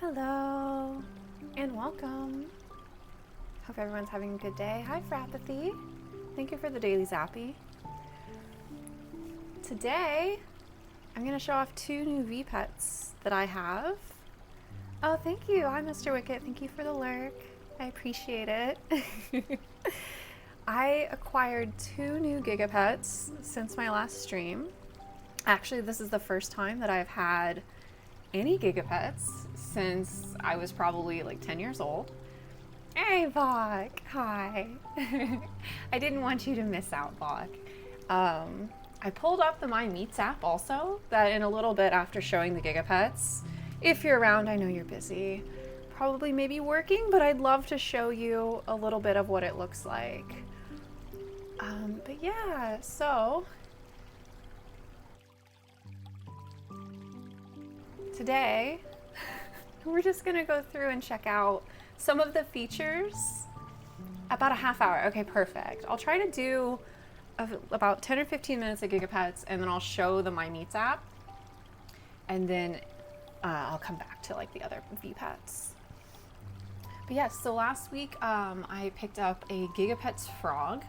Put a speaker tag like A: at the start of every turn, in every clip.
A: Hello and welcome. Hope everyone's having a good day. Hi Frappathy. Thank you for the daily zappy. Today I'm going to show off 2 new VPets that I have. Oh, thank you. Hi Mr. Wicket. Thank you for the lurk. I appreciate it. I acquired 2 new GigaPets since my last stream. Actually, this is the first time that I've had any GigaPets since I was probably like 10 years old. Hey, Bach. Hi. I didn't want you to miss out, Bach. I pulled up the My Meets app also, that in a little bit after showing the GigaPets. If you're around, I know you're busy, probably maybe working, but I'd love to show you a little bit of what it looks like. But yeah, so today we're just gonna go through and check out some of the features. About a half hour. Okay, perfect. I'll try to do about 10 or 15 minutes of GigaPets, and then I'll show the My Meets app, and then I'll come back to like the other VPets. But yes, so last week I picked up a GigaPets frog,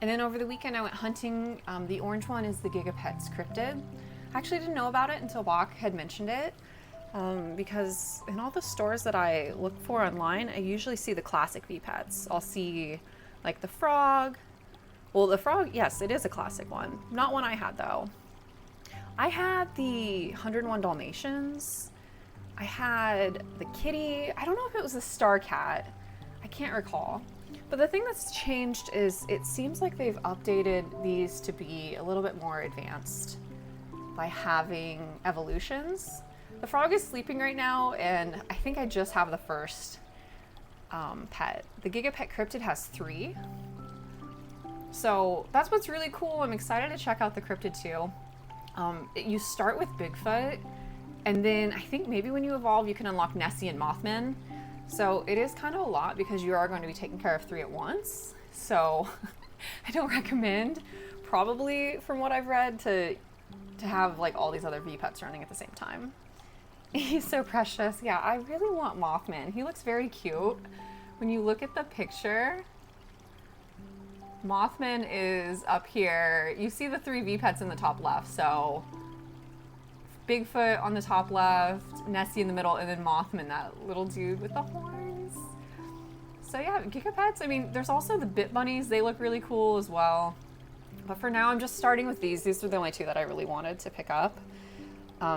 A: and then over the weekend I went hunting. The orange one is the GigaPets Cryptid. I actually didn't know about it until Bach had mentioned it, because in all the stores that I look for online, I usually see the classic VPets. I'll see like the frog. Well, the frog, yes, it is a classic one. Not one I had though. I had the 101 Dalmatians. I had the kitty. I don't know if it was the star cat. I can't recall. But the thing that's changed is it seems like they've updated these to be a little bit more advanced by having evolutions. The frog is sleeping right now, and I think I just have the first pet. The GigaPet Cryptid has 3. So that's what's really cool. I'm excited to check out the Cryptid too. You start with Bigfoot, and then I think maybe when you evolve, you can unlock Nessie and Mothman. So it is kind of a lot because you are going to be taking care of 3 at once. So I don't recommend, probably from what I've read, to have like all these other VPets running at the same time. He's so precious. Yeah, I really want Mothman. He looks very cute. When you look at the picture, Mothman is up here. You see the 3 VPets in the top left. So Bigfoot on the top left, Nessie in the middle, and then Mothman, that little dude with the horns. So yeah, GigaPets. I mean, there's also the Bit Bunnies. They look really cool as well. But for now, I'm just starting with these. These are the only 2 that I really wanted to pick up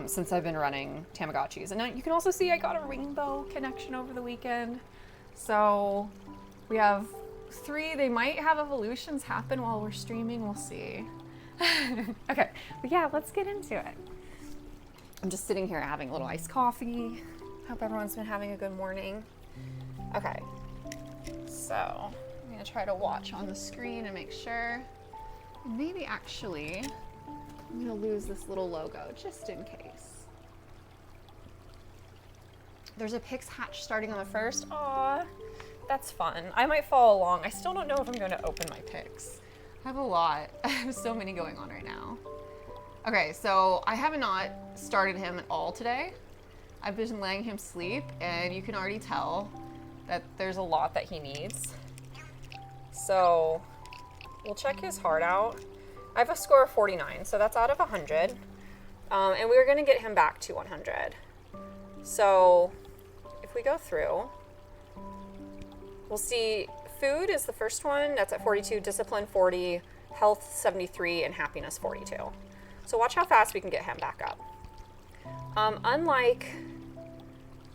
A: since I've been running Tamagotchis. And now you can also see I got a rainbow connection over the weekend. So we have 3. They might have evolutions happen while we're streaming. We'll see. Okay, but yeah, let's get into it. I'm just sitting here having a little iced coffee. Hope everyone's been having a good morning. Okay, so I'm gonna try to watch on the screen and make sure. Maybe actually, I'm gonna lose this little logo just in case. There's a Pix hatch starting on the 1st. Aw, that's fun. I might follow along. I still don't know if I'm gonna open my Pix. I have a lot. I have so many going on right now. Okay, so I have not started him at all today. I've been letting him sleep, and you can already tell that there's a lot that he needs. So we'll check his heart out. I have a score of 49, so that's out of 100. And we were gonna get him back to 100. So if we go through, we'll see food is the first one. That's at 42, discipline 40, health 73, and happiness 42. So watch how fast we can get him back up. Unlike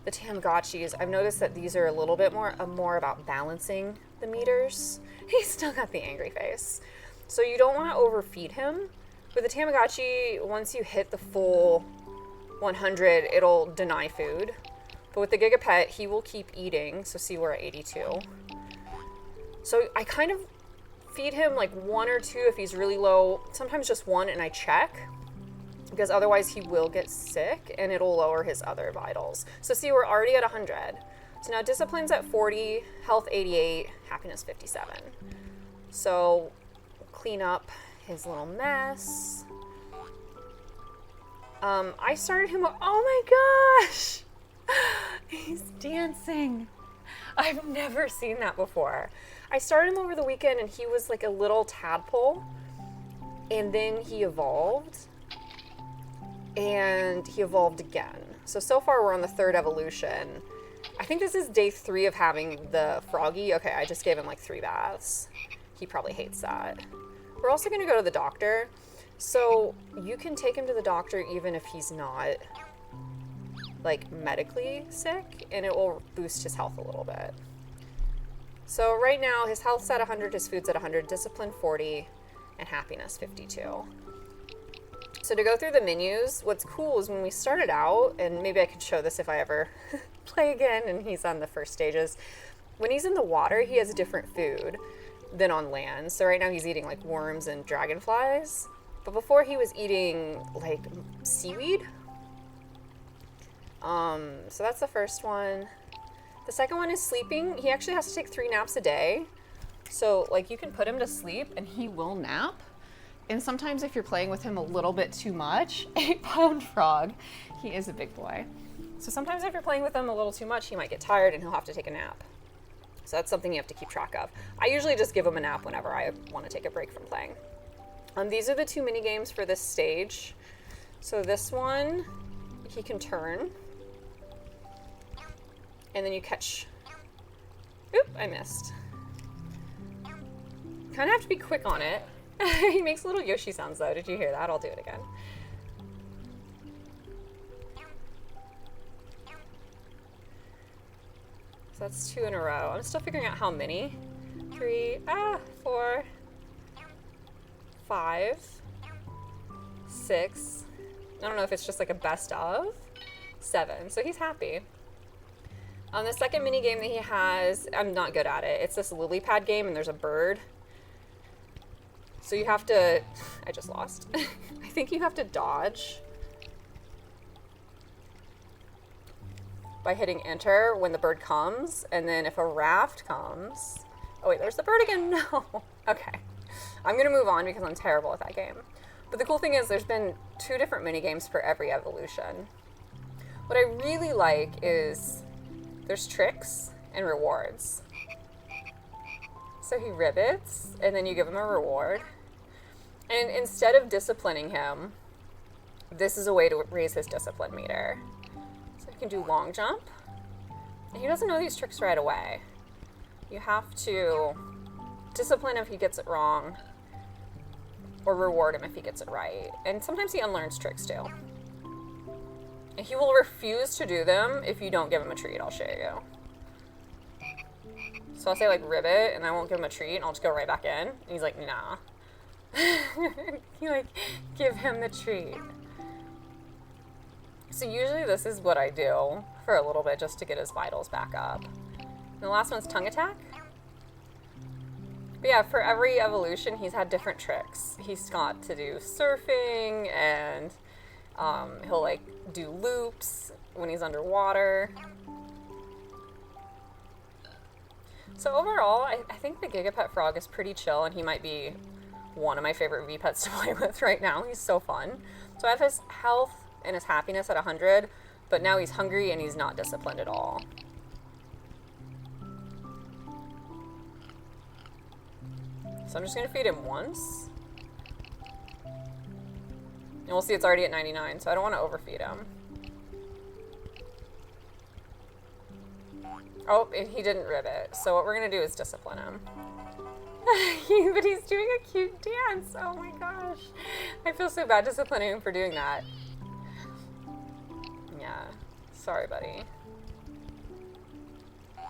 A: the Tamagotchis, I've noticed that these are a little bit more about balancing the meters. He's still got the angry face. So you don't want to overfeed him. With the Tamagotchi, once you hit the full 100, it'll deny food. But with the GigaPet, he will keep eating. So see, we're at 82. So I kind of feed him like 1 or 2 if he's really low, sometimes just 1, and I check, because otherwise he will get sick and it'll lower his other vitals. So see, we're already at 100. So now discipline's at 40, health 88, happiness 57. So we'll clean up his little mess. I started him, oh my gosh, he's dancing. I've never seen that before. I started him over the weekend and he was like a little tadpole, and then he evolved, and he evolved again. So far we're on the 3rd evolution. I think this is day 3 of having the froggy. Okay, I just gave him like 3 baths. He probably hates that. We're also gonna go to the doctor. So you can take him to the doctor even if he's not like medically sick, and it will boost his health a little bit. So right now his health's at 100, his food's at 100, discipline 40, and happiness 52. So to go through the menus, what's cool is when we started out, and maybe I could show this if I ever play again and he's on the first stages, when he's in the water, he has different food than on land. So right now he's eating like worms and dragonflies, but before he was eating like seaweed. So that's the first one. The second one is sleeping. He actually has to take 3 naps a day. So like you can put him to sleep and he will nap. And sometimes if you're playing with him a little bit too much, 8-pound frog, he is a big boy. So sometimes if you're playing with him a little too much, he might get tired and he'll have to take a nap. So that's something you have to keep track of. I usually just give him a nap whenever I want to take a break from playing. These are the 2 mini games for this stage. So this one, he can turn. And then you catch. Oop, I missed. Kind of have to be quick on it. He makes little Yoshi sounds though. Did you hear that? I'll do it again. So that's 2 in a row. I'm still figuring out how many. 3, 4, 5, 6. I don't know if it's just like a best of. 7. So he's happy. On the second mini game that he has, I'm not good at it. It's this lily pad game and there's a bird. So you have to, I just lost. I think you have to dodge by hitting enter when the bird comes. And then if a raft comes, oh wait, there's the bird again, no. Okay, I'm gonna move on because I'm terrible at that game. But the cool thing is there's been 2 different mini games for every evolution. What I really like is there's tricks and rewards. So he ribbits, and then you give him a reward. And instead of disciplining him, this is a way to raise his discipline meter. So he can do long jump. And he doesn't know these tricks right away. You have to discipline if he gets it wrong, or reward him if he gets it right. And sometimes he unlearns tricks too. And he will refuse to do them if you don't give him a treat. I'll show you. So I'll say like ribbit, and I won't give him a treat, and I'll just go right back in. And he's like, nah. You like give him the treat. So usually this is what I do for a little bit just to get his vitals back up. And the last one's tongue attack. But yeah, for every evolution, he's had different tricks. He's got to do surfing, and he'll like do loops when he's underwater. So overall, I think the GigaPet frog is pretty chill, and he might be one of my favorite VPets to play with right now. He's so fun. So I have his health and his happiness at 100, but now he's hungry and he's not disciplined at all. So I'm just gonna feed him once. And we'll see it's already at 99, so I don't want to overfeed him. Oh, he didn't ribbit. So what we're going to do is discipline him. But he's doing a cute dance. Oh my gosh. I feel so bad disciplining him for doing that. Yeah. Sorry, buddy.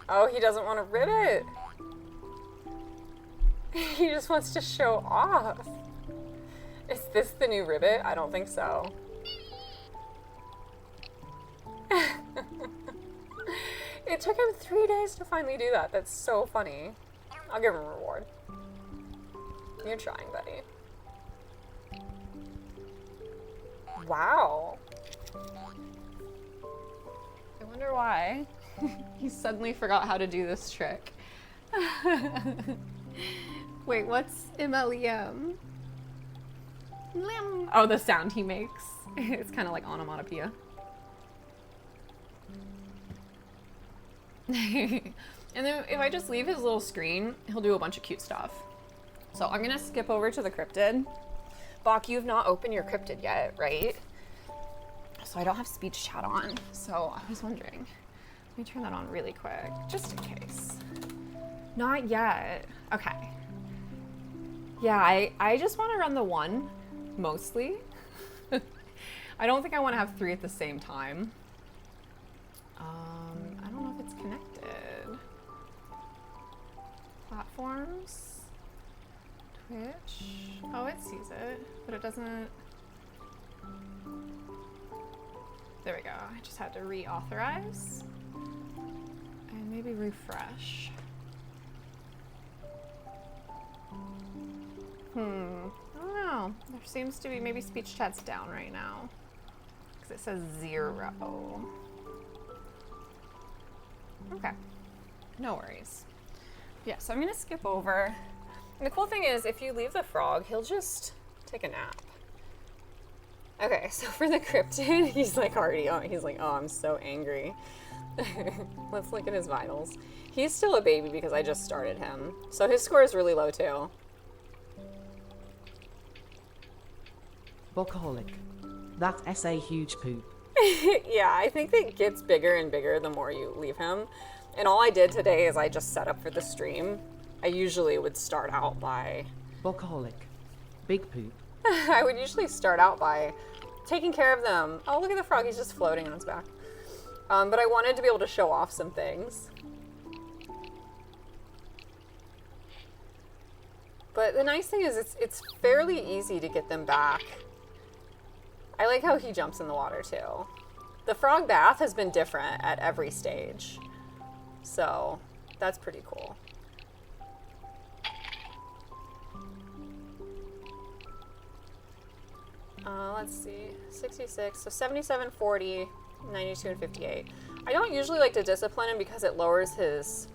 A: Oh, he doesn't want to ribbit. He just wants to show off. Is this the new ribbit? I don't think so. It took him 3 days to finally do that. That's so funny. I'll give him a reward. You're trying, buddy. Wow. I wonder why he suddenly forgot how to do this trick. Wait, what's MLEM? Oh, the sound he makes. It's kind of like onomatopoeia. And then if I just leave his little screen, he'll do a bunch of cute stuff. So I'm gonna skip over to the cryptid. Bach, you've not opened your cryptid yet, right? So I don't have speech chat on. So I was wondering, let me turn that on really quick, just in case. Not yet. Okay. Yeah, I just want to run the one, mostly. I don't think I want to have 3 at the same time. I don't know if it's connected. Platforms. Twitch. Oh, it sees it, but it doesn't. There we go. I just had to reauthorize and maybe refresh. I don't know. There seems to be, maybe speech chat's down right now because it says 0. Okay, no worries. Yeah, so I'm gonna skip over. And the cool thing is, if you leave the frog, he'll just take a nap. Okay, so for the cryptid, he's like already on. He's like, oh, I'm so angry. Let's look at his vitals. He's still a baby because I just started him. So his score is really low too.
B: Bokaholic. That SA huge poop.
A: Yeah, I think it gets bigger and bigger the more you leave him. And all I did today is I just set up for the stream. I usually would start out by...
B: Bokaholic. Big poop.
A: I would usually start out by taking care of them. Oh, look at the frog. He's just floating on his back. But I wanted to be able to show off some things. But the nice thing is it's fairly easy to get them back. I like how he jumps in the water too. The frog bath has been different at every stage. So that's pretty cool. Let's see, 66, so 77, 40, 92, and 58. I don't usually like to discipline him because it lowers his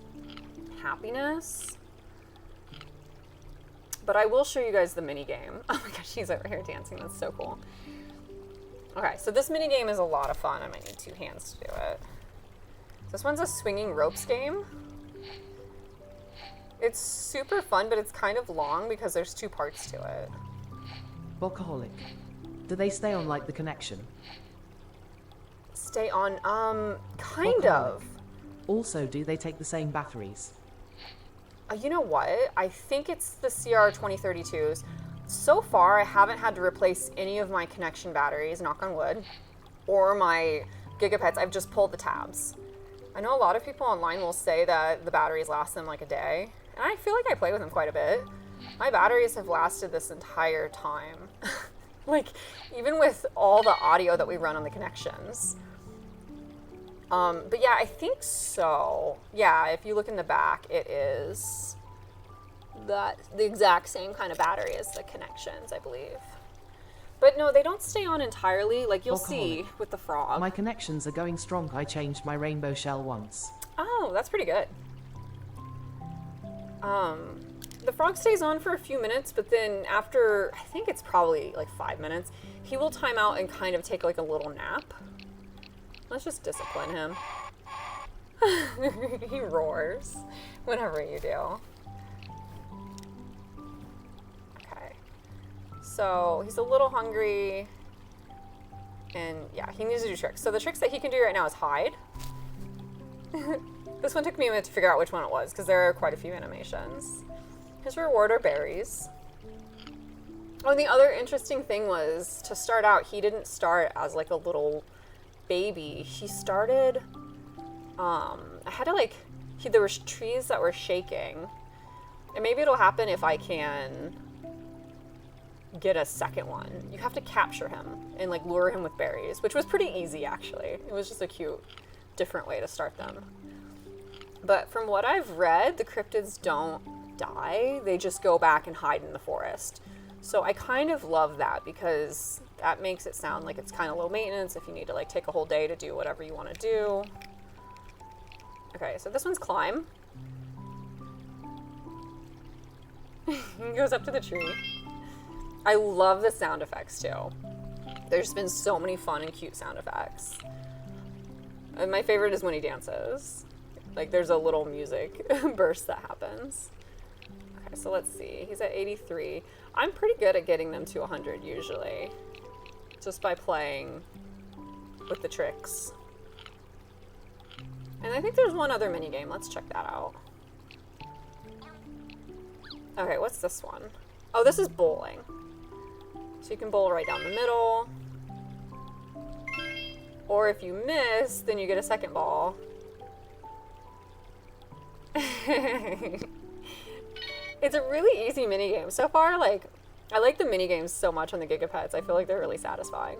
A: happiness. But I will show you guys the mini game. Oh my gosh, he's over here dancing. That's so cool. Okay, so this mini game is a lot of fun. I might need 2 hands to do it. This one's a swinging ropes game. It's super fun, but it's kind of long because there's 2 parts to it.
B: Bokaholic. Do they stay on like the connection?
A: Stay on, kind of.
B: Also, do they take the same batteries?
A: You know what? I think it's the CR2032s. So far, I haven't had to replace any of my connection batteries, knock on wood, or my GigaPets. I've just pulled the tabs. I know a lot of people online will say that the batteries last them like a day, and I feel like I play with them quite a bit. My batteries have lasted this entire time. Like, even with all the audio that we run on the connections. But yeah, I think so. Yeah, if you look in the back, it is the exact same kind of battery as the connections, I believe. But no, they don't stay on entirely, like you'll see with the frog.
B: My connections are going strong. I changed my rainbow shell once.
A: Oh, that's pretty good. The frog stays on for a few minutes, but then after, I think it's probably like 5 minutes, he will time out and kind of take like a little nap. Let's just discipline him. He roars whenever you do. Okay. So he's a little hungry. And yeah, he needs to do tricks. So the tricks that he can do right now is hide. This one took me a minute to figure out which one it was because there are quite a few animations. His reward are berries. Oh, and the other interesting thing was, to start out, he didn't start as like a little baby. He started, I had to like, there were trees that were shaking. And maybe it'll happen if I can get a second one. You have to capture him and like lure him with berries, which was pretty easy actually. It was just a cute, different way to start them. But from what I've read, the cryptids don't die. They just go back and hide in the forest. So I kind of love that because that makes it sound like it's kind of low maintenance if you need to like take a whole day to do whatever you want to do. Okay, so this one's climb. He goes up to the tree. I love the sound effects too. There's been so many fun and cute sound effects. And my favorite is when he dances. Like there's a little music burst that happens. Okay, so let's see. He's at 83. I'm pretty good at getting them to 100 usually. Just by playing with the tricks. And I think there's one other mini game. Let's check that out. Okay, what's this one? Oh, this is bowling. So you can bowl right down the middle. Or if you miss, then you get a second ball. It's a really easy mini game. So far, like, I like the mini games so much on the GigaPets. I feel like they're really satisfying.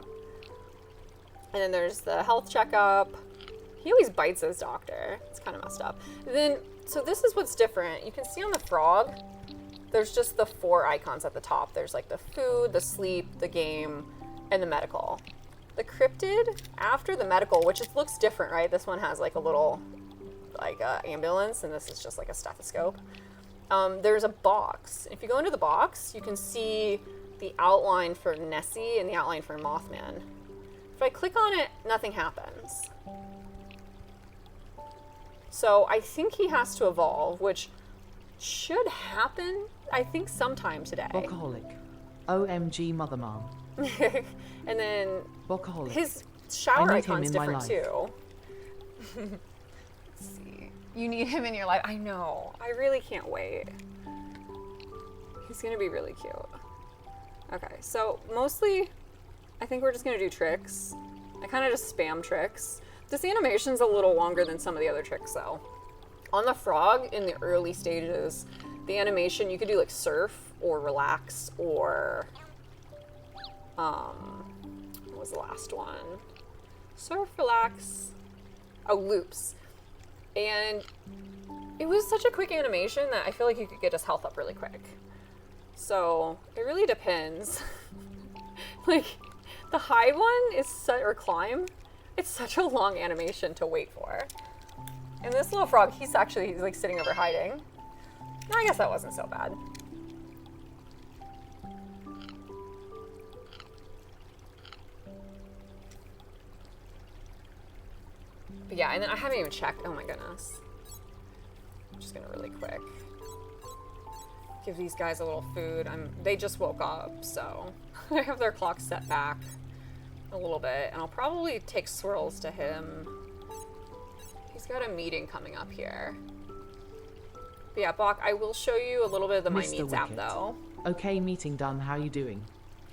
A: And then there's the health checkup. He always bites his doctor. It's kind of messed up. And then, so this is what's different. You can see on the frog, there's just the 4 icons at the top. There's like the food, the sleep, the game, and the medical. The cryptid, after the medical, which just looks different, right? This one has like a little like ambulance, and this is just like a stethoscope. There's a box. If you go into the box, you can see the outline for Nessie and the outline for Mothman. If I click on it, nothing happens. So I think he has to evolve, which should happen, I think, sometime today.
B: Bokaholic. OMG mother mom.
A: And then
B: Bokaholic.
A: his shower
B: I need
A: icon's
B: him in my
A: different too. Let's see. You need him in your life. I know. I really can't wait. He's gonna be really cute. Okay, so mostly I think we're just gonna do tricks. I kind of just spam tricks. This animation's a little longer than some of the other tricks though. On the frog, in the early stages, the animation, you could do like surf or relax or, what was the last one? Surf, relax, oh, loops. And it was such a quick animation that I feel like you could get his health up really quick. So it really depends. Like the hide one is or climb, it's such a long animation to wait for. And this little frog, he's like sitting over hiding. I guess that wasn't so bad. But yeah, and then I haven't even checked. Oh my goodness. I'm just gonna really quick give these guys a little food. They just woke up, so I have their clock set back a little bit, and I'll probably take Swirls to him. He's got a meeting coming up here. But yeah, Bach, I will show you a little bit of the My
B: Mr.
A: Needs app
B: Wicket.
A: though.
B: Okay, meeting done. How you doing?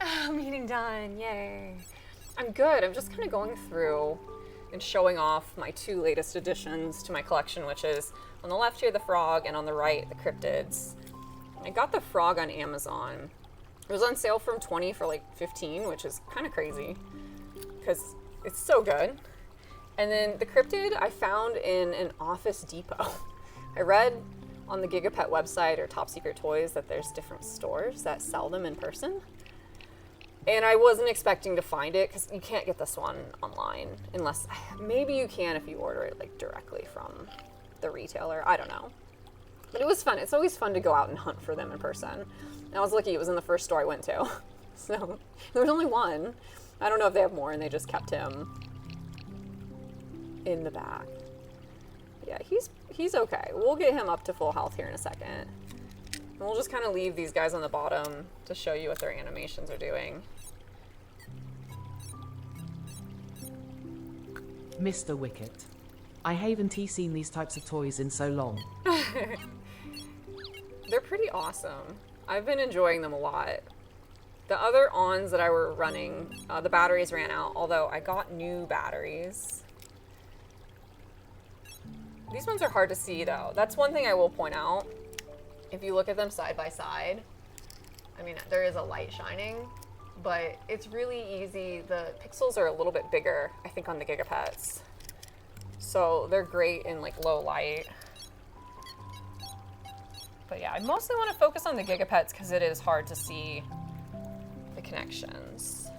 A: Oh, meeting done, yay. I'm good. I'm just kind of going through and showing off my 2 latest additions to my collection, which is on the left here, the frog, and on the right, the cryptids. I got the frog on Amazon. It was on sale from 20 for like 15, which is kind of crazy because it's so good. And then the cryptid I found in an Office Depot. I read on the GigaPet website or Top Secret Toys that there's different stores that sell them in person. And I wasn't expecting to find it because you can't get this one online unless, maybe you can if you order it like directly from the retailer. I don't know. But it was fun. It's always fun to go out and hunt for them in person. And I was lucky it was in the first store I went to. So there was only one. I don't know if they have more and they just kept him in the back. Yeah, he's okay. We'll get him up to full health here in a second. And we'll just kind of leave these guys on the bottom to show you what their animations are doing.
B: Mr. Wicket. I haven't seen these types of toys in so long.
A: They're pretty awesome. I've been enjoying them a lot. The other ons that I were running, the batteries ran out, although I got new batteries. These ones are hard to see though. That's one thing I will point out. If you look at them side by side, I mean, there is a light shining, but it's really easy. The pixels are a little bit bigger, I think, on the GigaPets. So they're great in like low light. But yeah, I mostly want to focus on the GigaPets because it is hard to see the connections.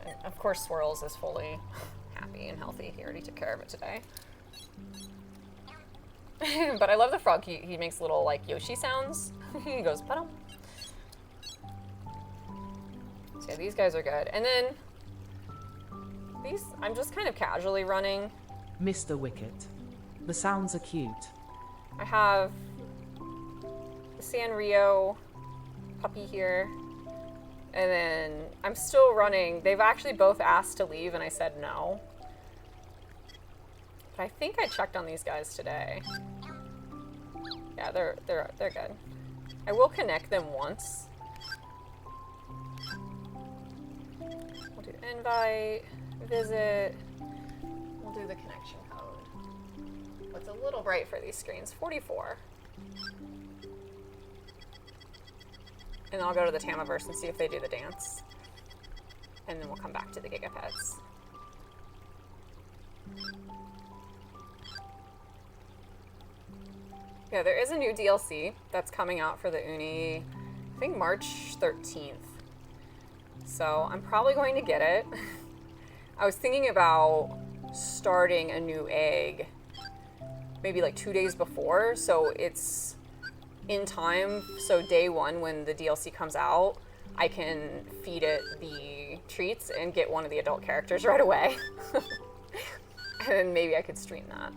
A: And of course, Swirls is fully happy and healthy. He already took care of it today. But I love the frog. He makes little like Yoshi sounds. He goes, "Ba-dum." So yeah, these guys are good. And then these, I'm just kind of casually running.
B: Mr. Wicket. The sounds are cute.
A: I have the Sanrio puppy here. And then I'm still running. They've actually both asked to leave and I said no. But I think I checked on these guys today. Yeah, they're good. I will connect them once. We'll do invite, visit. We'll do the connection code. What's a little bright for these screens? 44. And then I'll go to the Tamaverse and see if they do the dance. And then we'll come back to the GigaPets. Yeah, there is a new DLC that's coming out for the Uni, I think March 13th. So I'm probably going to get it. I was thinking about starting a new egg maybe like 2 days before, so it's in time, so day one when the DLC comes out, I can feed it the treats and get one of the adult characters right away. And then maybe I could stream that.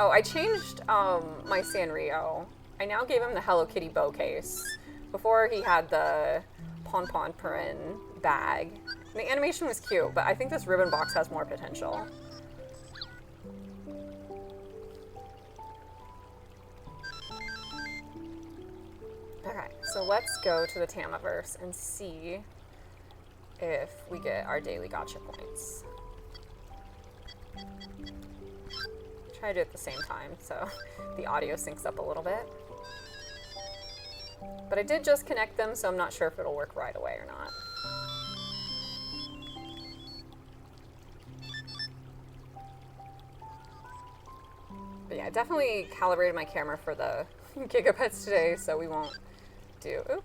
A: Oh, I changed my Sanrio. I now gave him the Hello Kitty bow case. Before he had the Pon Pon Purin bag. And the animation was cute, but I think this ribbon box has more potential. Okay, so let's go to the Tamaverse and see if we get our daily gotcha points. Try to do it at the same time so the audio syncs up a little bit. But I did just connect them, so I'm not sure if it'll work right away or not. But yeah, I definitely calibrated my camera for the GigaPets today, so we won't do... Oop.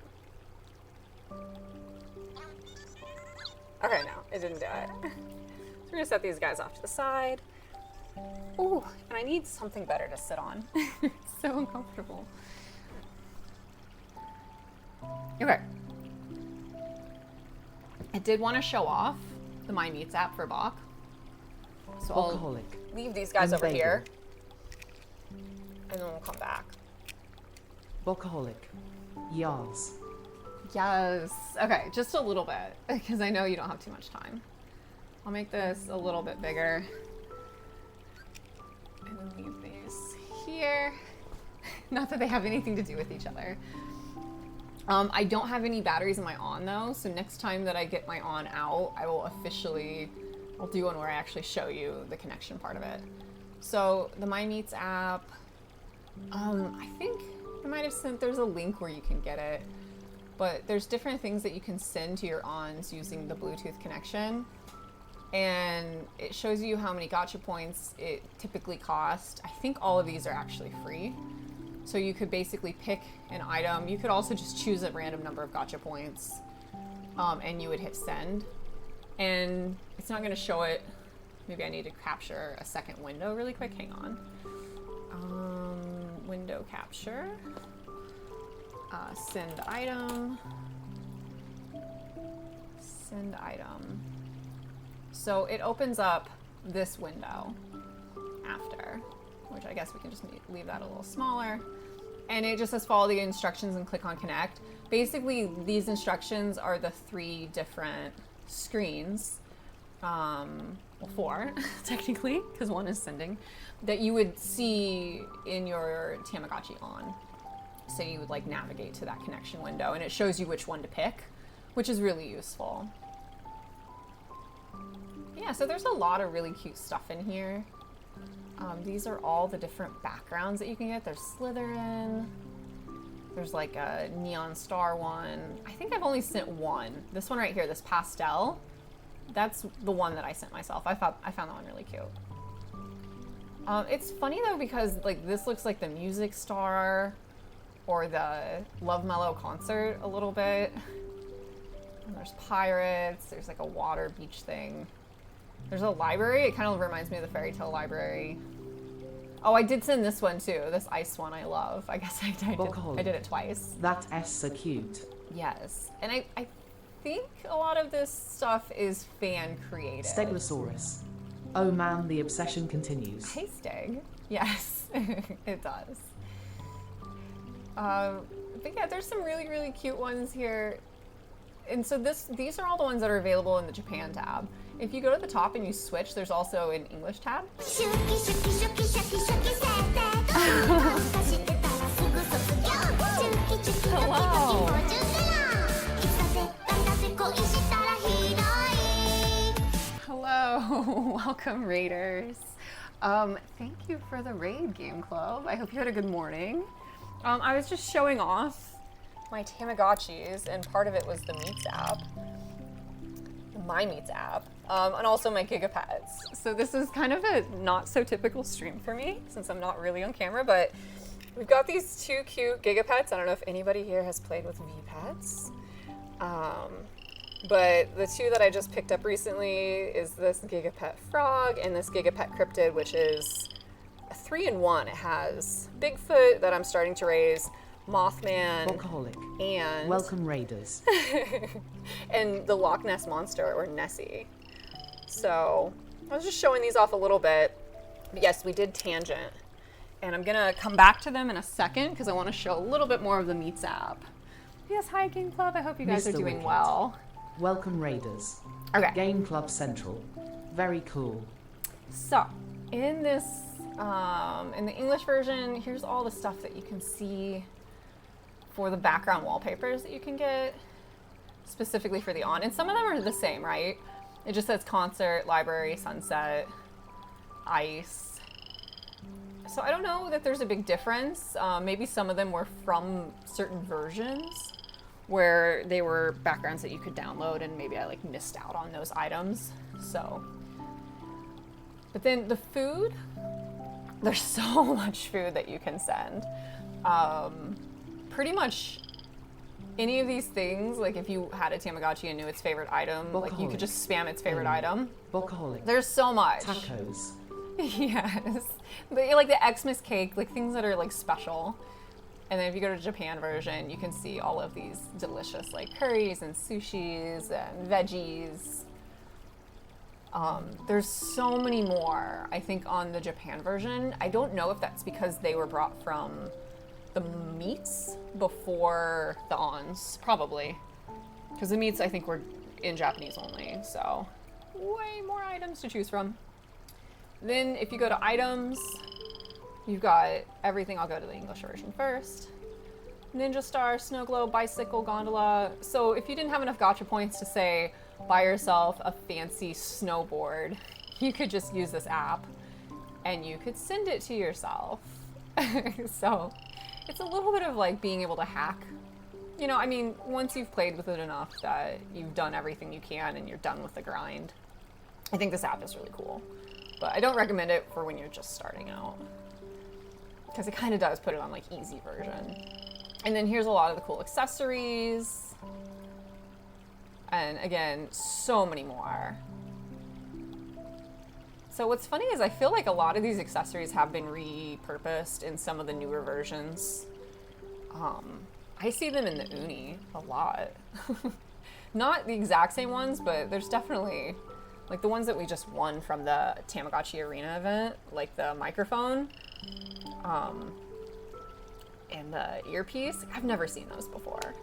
A: Okay, no, it didn't do it. So we're gonna set these guys off to the side. Ooh, and I need something better to sit on. It's so uncomfortable. Okay. I did want to show off the My Meats app for Bach. So I'll leave these guys over here. And then we'll come back.
B: Bokaholic. Yas.
A: Yes. Okay, just a little bit, because I know you don't have too much time. I'll make this a little bit bigger. And then leave these here. Not that they have anything to do with each other. I don't have any batteries in my on though, so next time that I get my on out, I will I'll do one where I actually show you the connection part of it. So the My Meats app, I think I might have sent, there's a link where you can get it, but there's different things that you can send to your ons using the Bluetooth connection. And it shows you how many gotcha points it typically costs. I think all of these are actually free. So you could basically pick an item. You could also just choose a random number of gotcha points, and you would hit send. And it's not gonna show it. Maybe I need to capture a second window really quick, hang on. Window capture, send item, send item. So it opens up this window after, which I guess we can just leave that a little smaller. And it just says follow the instructions and click on connect. Basically, these instructions are the 3 different screens, well 4 technically, because one is sending, that you would see in your Tamagotchi on. So you would like navigate to that connection window and it shows you which one to pick, which is really useful. Yeah, so there's a lot of really cute stuff in here. These are all the different backgrounds that you can get. There's Slytherin. There's like a neon star one. I think I've only sent one. This one right here, this pastel. That's the one that I sent myself. I found that one really cute. It's funny though because like this looks like the Music Star or the Love Mellow concert a little bit. And there's pirates. There's like a water beach thing. There's a library. It kind of reminds me of the fairy tale library. Oh, I did send this one too. This ice one I love. I guess I did it twice.
B: That S so cute.
A: Yes. And I think a lot of this stuff is fan created.
B: Stegosaurus. Oh man, the obsession continues.
A: Hey Steg. Yes, it does. But yeah, there's some really, really cute ones here. And so these are all the ones that are available in the Japan tab. If you go to the top and you switch, there's also an English tab. Hello. Hello, welcome raiders. Thank you for the raid, Game Club. I hope you had a good morning. I was just showing off my Tamagotchis, and part of it was the Meets app, my Meets app, and also my GigaPets. So this is kind of a not so typical stream for me since I'm not really on camera, but we've got these two cute GigaPets. I don't know if anybody here has played with VPets. But the two that I just picked up recently is this GigaPet Frog and this GigaPet Cryptid, which is a 3-in-1. It has Bigfoot that I'm starting to raise, Mothman,
B: Workaholic.
A: and
B: Welcome Raiders.
A: and the Loch Ness Monster, or Nessie. So I was just showing these off a little bit. But yes, we did tangent. And I'm gonna come back to them in a second because I want to show a little bit more of the Meets app. Yes, hi Game Club. I hope you guys
B: Mr.
A: are doing
B: Wicked.
A: well.
B: Welcome Raiders.
A: Okay.
B: Game Club Central. Very cool.
A: So, in this, in the English version, here's all the stuff that you can see for the background wallpapers that you can get specifically for the on. And some of them are the same, right? It just says concert, library, sunset, ice. So I don't know that there's a big difference. Maybe some of them were from certain versions where they were backgrounds that you could download, and maybe I like missed out on those items. So, but then the food, there's so much food that you can send. Pretty much any of these things, like if you had a Tamagotchi and knew its favorite item, like you could just spam its favorite item.
B: Workaholic.
A: There's so much.
B: Tacos.
A: Yes, but like the Xmas cake, like things that are like special. And then if you go to Japan version, you can see all of these delicious like curries and sushis and veggies. There's so many more, I think, on the Japan version. I don't know if that's because they were brought from the meats before the ons, probably. Because the meats, I think, were in Japanese only, so way more items to choose from. Then if you go to items, you've got everything. I'll go to the English version first. Ninja Star, Snow Globe, Bicycle, Gondola. So if you didn't have enough gacha points to say, buy yourself a fancy snowboard, you could just use this app and you could send it to yourself. So it's a little bit of like being able to hack. You know, I mean, once you've played with it enough that you've done everything you can and you're done with the grind, I think this app is really cool. But I don't recommend it for when you're just starting out, because it kind of does put it on like easy version. And then here's a lot of the cool accessories. And again, so many more. So what's funny is I feel like a lot of these accessories have been repurposed in some of the newer versions. I see them in the Uni a lot. Not the exact same ones, but there's definitely like the ones that we just won from the Tamagotchi Arena event, like the microphone, and the earpiece. I've never seen those before.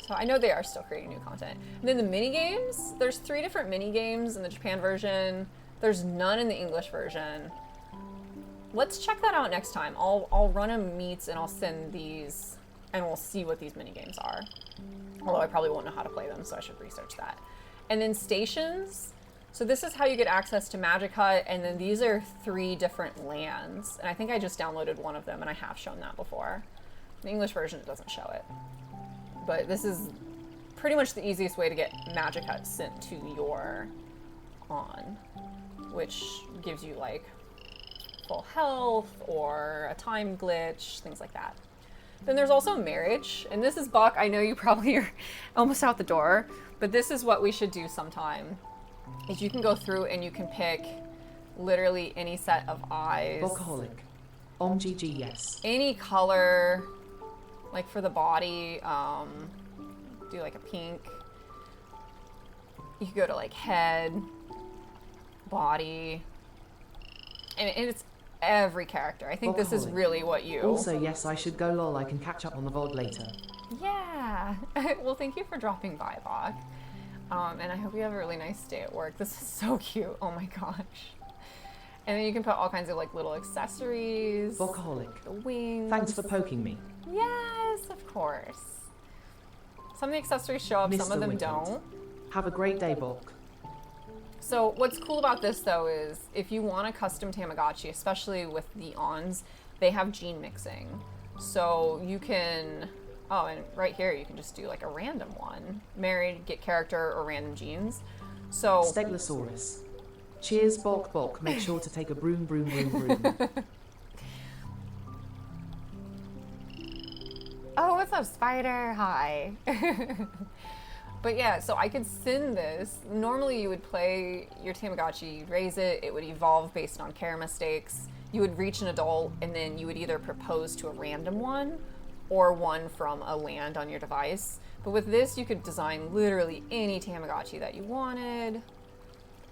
A: So I know they are still creating new content. And then the mini games, there's 3 different mini games in the Japan version. There's none in the English version. Let's check that out next time. I'll run a meets and I'll send these and we'll see what these mini games are. Although I probably won't know how to play them, so I should research that. And then stations. So this is how you get access to Magic Hut, and then these are 3 different lands. And I think I just downloaded one of them, and I have shown that before. In the English version, it doesn't show it. But this is pretty much the easiest way to get Magic Hut sent to your on, which gives you like full health or a time glitch, things like that. Then there's also marriage, and this is Buck. I know you probably are almost out the door, but this is what we should do sometime. Is you can go through and you can pick literally any set of eyes.
B: Workaholic. GG, yes.
A: Any color, like for the body, do like a pink. You could go to like head, body, and it's every character. I think this is really what you...
B: Also, yes, I should go lol. I can catch up on the VOD later.
A: Yeah. Well, thank you for dropping by, Bog. And I hope you have a really nice day at work. This is so cute. Oh my gosh. And then you can put all kinds of like little accessories.
B: Workaholic.
A: The wings.
B: Thanks for poking me.
A: Yes, of course. Some of the accessories show up, some of them
B: Wicked.
A: don't.
B: Have a great day, Bok.
A: So what's cool about this though is if you want a custom Tamagotchi, especially with the ons, they have gene mixing. So you can, oh, and right here you can just do like a random one. Married, get character, or random genes. So
B: Stegosaurus. Cheers, bulk, bulk. Make sure to take a broom, broom, broom, broom.
A: oh, what's up, Spider? Hi. But yeah, so I could send this. Normally you would play your Tamagotchi, you'd raise it, it would evolve based on care mistakes. You would reach an adult, and then you would either propose to a random one or one from a land on your device. But with this, you could design literally any Tamagotchi that you wanted,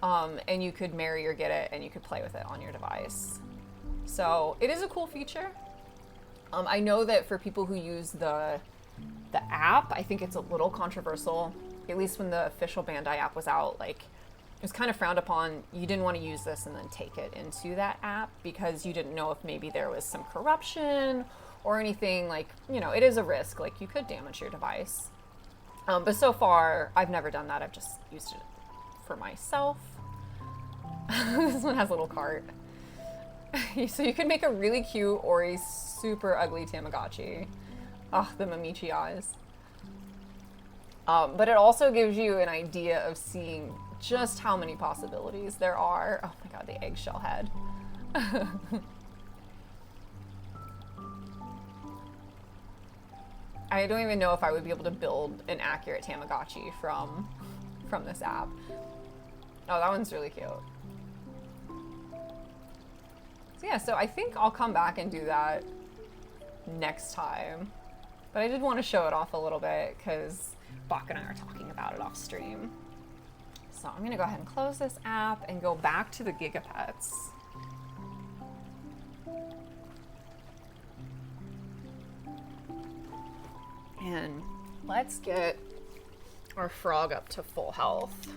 A: and you could marry or get it, and you could play with it on your device. So it is a cool feature. I know that for people who use the app, I think it's a little controversial. At least when the official Bandai app was out, like, it was kind of frowned upon. You didn't want to use this and then take it into that app because you didn't know if maybe there was some corruption or anything. Like, you know, it is a risk. Like, you could damage your device. But so far, I've never done that. I've just used it for myself. This one has a little cart. So you can make a really cute or a super ugly Tamagotchi. Oh, the Mamichi eyes. But it also gives you an idea of seeing just how many possibilities there are. Oh my god, the eggshell head. I don't even know if I would be able to build an accurate Tamagotchi from this app. Oh, that one's really cute. So yeah, so I think I'll come back and do that next time. But I did want to show it off a little bit because Bach and I are talking about it off stream. So I'm going to go ahead and close this app and go back to the GigaPets. And let's get our frog up to full health.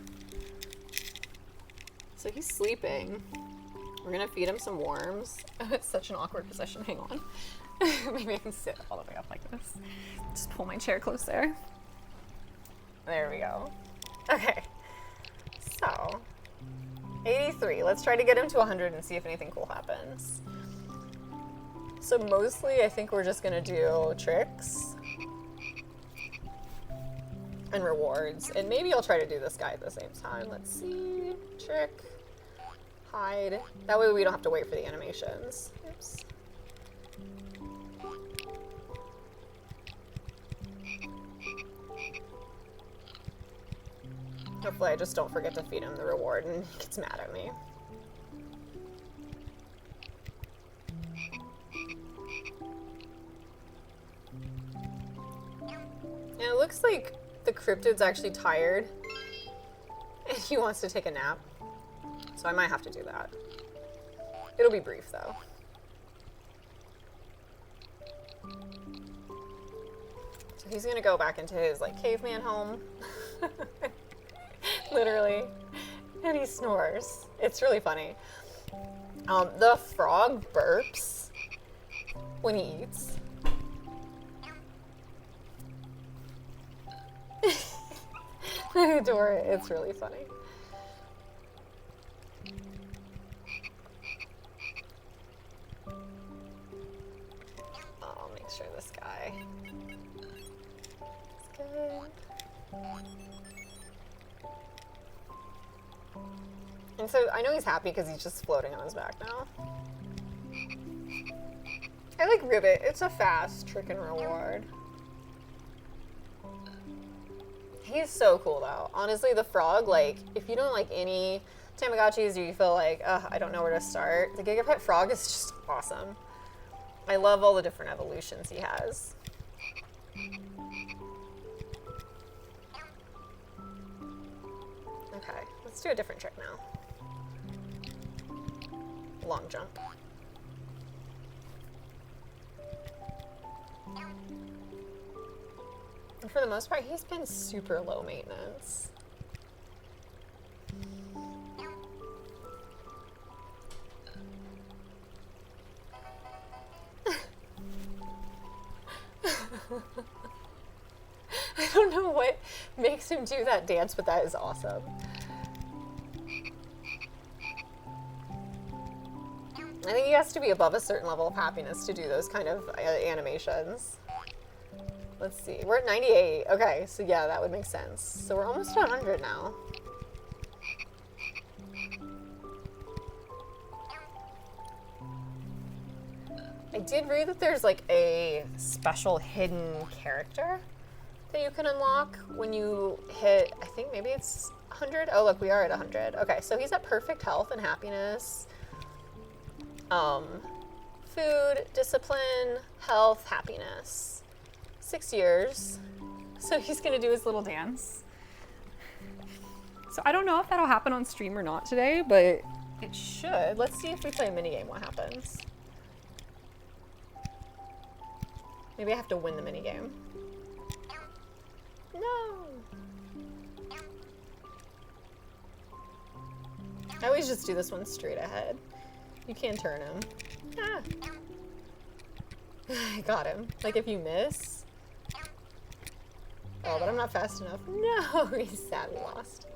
A: So he's sleeping. We're gonna feed him some worms. It's such an awkward position, hang on. Maybe I can sit all the way up like this. Just pull my chair closer. There we go. Okay, so 83. Let's try to get him to 100 and see if anything cool happens. So mostly I think we're just gonna do tricks and rewards, and maybe I'll try to do this guy at the same time. Let's see, trick, hide. That way we don't have to wait for the animations. Oops. Hopefully I just don't forget to feed him the reward and he gets mad at me. And it looks like the Cryptid's actually tired and he wants to take a nap. So I might have to do that. It'll be brief though. So he's gonna go back into his like caveman home. Literally. And he snores. It's really funny. The frog burps when he eats. I adore it. It's really funny. I'll make sure this guy is good. And so I know he's happy because he's just floating on his back now. I like Ribbit. It's a fast trick and reward. He's so cool though. Honestly, the frog, like, if you don't like any Tamagotchis or you feel like, I don't know where to start, the GigaPet frog is just awesome. I love all the different evolutions he has. Okay, let's do a different trick now. Long jump. And for the most part, he's been super low maintenance. I don't know what makes him do that dance, but that is awesome. I think he has to be above a certain level of happiness to do those kind of animations. Let's see. We're at 98. Okay, so yeah, that would make sense. So we're almost at 100 now. I did read that there's like a special hidden character that you can unlock when you hit, I think maybe it's 100. Oh, look, we are at 100. Okay, so he's at perfect health and happiness. Food, discipline, health, happiness. 6 years. So he's gonna do his little dance. So I don't know if that'll happen on stream or not today, but it should. Let's see if we play a minigame, what happens. Maybe I have to win the minigame. No! I always just do this one straight ahead. You can't turn him. Ah. I got him. Like if you miss. Oh, but I'm not fast enough. No, he's sad we lost.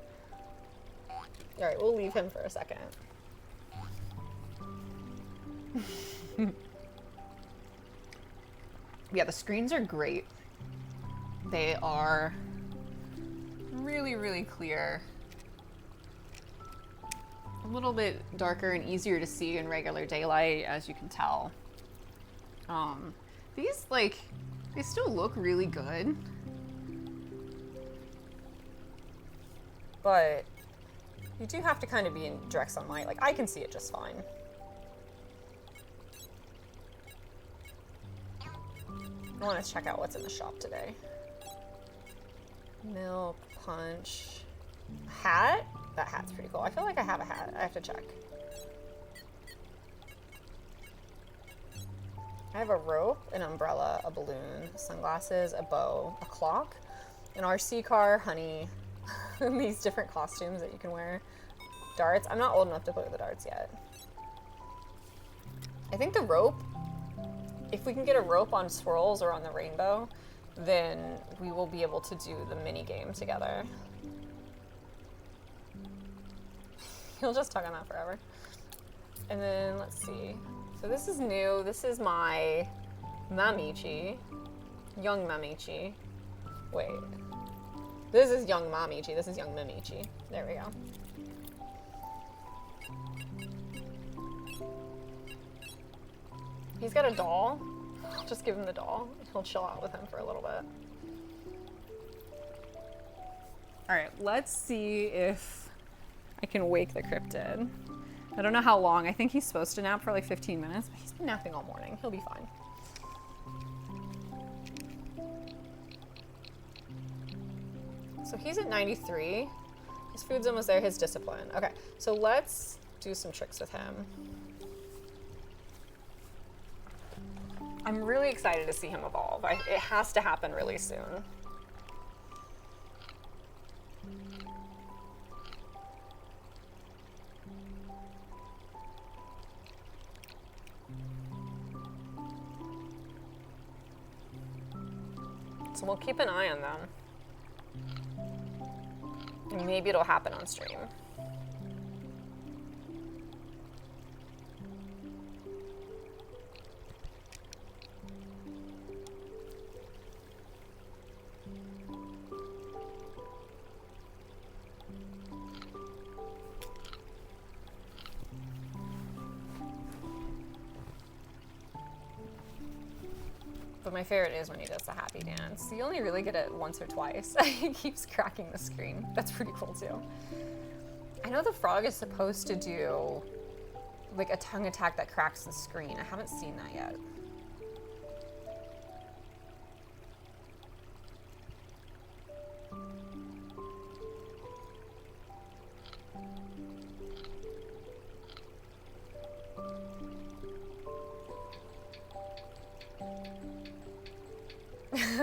A: Alright, we'll leave him for a second. Yeah, the screens are great. They are really, really clear. A little bit darker and easier to see in regular daylight, as you can tell. These, like, they still look really good. But you do have to kind of be in direct sunlight. Like, I can see it just fine. I want to check out what's in the shop today. Milk, punch, hat? That hat's pretty cool. I feel like I have a hat. I have to check. I have a rope, an umbrella, a balloon, sunglasses, a bow, a clock, an RC car, honey, these different costumes that you can wear. Darts. I'm not old enough to play with the darts yet. I think the rope, if we can get a rope on swirls or on the rainbow, then we will be able to do the mini game together. He'll just tug on that forever. And then let's see. So this is new. This is my Mamichi. Young Mamichi. Wait. This is young Mamichi. This is young Mamichi. There we go. He's got a doll. I'll just give him the doll. He'll chill out with him for a little bit. All right, let's see if I can wake the cryptid. I don't know how long. I think he's supposed to nap for like 15 minutes, but he's been napping all morning. He'll be fine. So he's at 93. His food's almost there, his discipline. Okay, so let's do some tricks with him. I'm really excited to see him evolve. It has to happen really soon. So we'll keep an eye on them. And maybe it'll happen on stream. But my favorite is when he does the happy dance. You only really get it once or twice. He keeps cracking the screen. That's pretty cool too. I know the frog is supposed to do like a tongue attack that cracks the screen. I haven't seen that yet.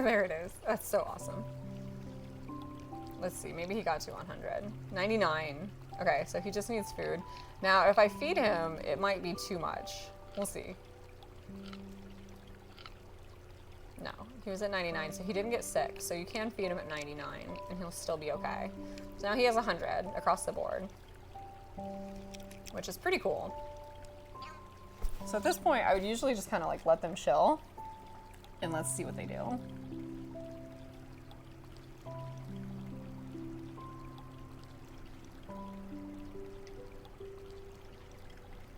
A: There it is. That's so awesome. Let's see, maybe he got to 100. 99. Okay, so he just needs food. Now, if I feed him, it might be too much. We'll see. No, he was at 99, so he didn't get sick. So you can feed him at 99, and he'll still be okay. So now he has 100 across the board, which is pretty cool. So at this point, I would usually just kind of like let them chill and let's see what they do.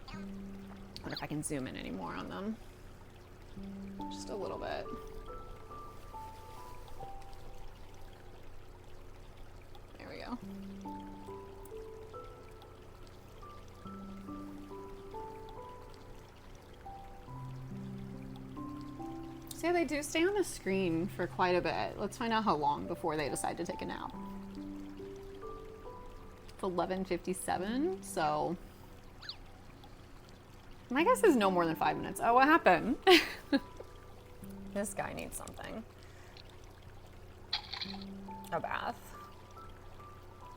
A: I wonder if I can zoom in any more on them. Just a little bit. There we go. So yeah, they do stay on the screen for quite a bit. Let's find out how long before they decide to take a nap. It's 11:57, so my guess is no more than 5 minutes. Oh, what happened? This guy needs something. A bath.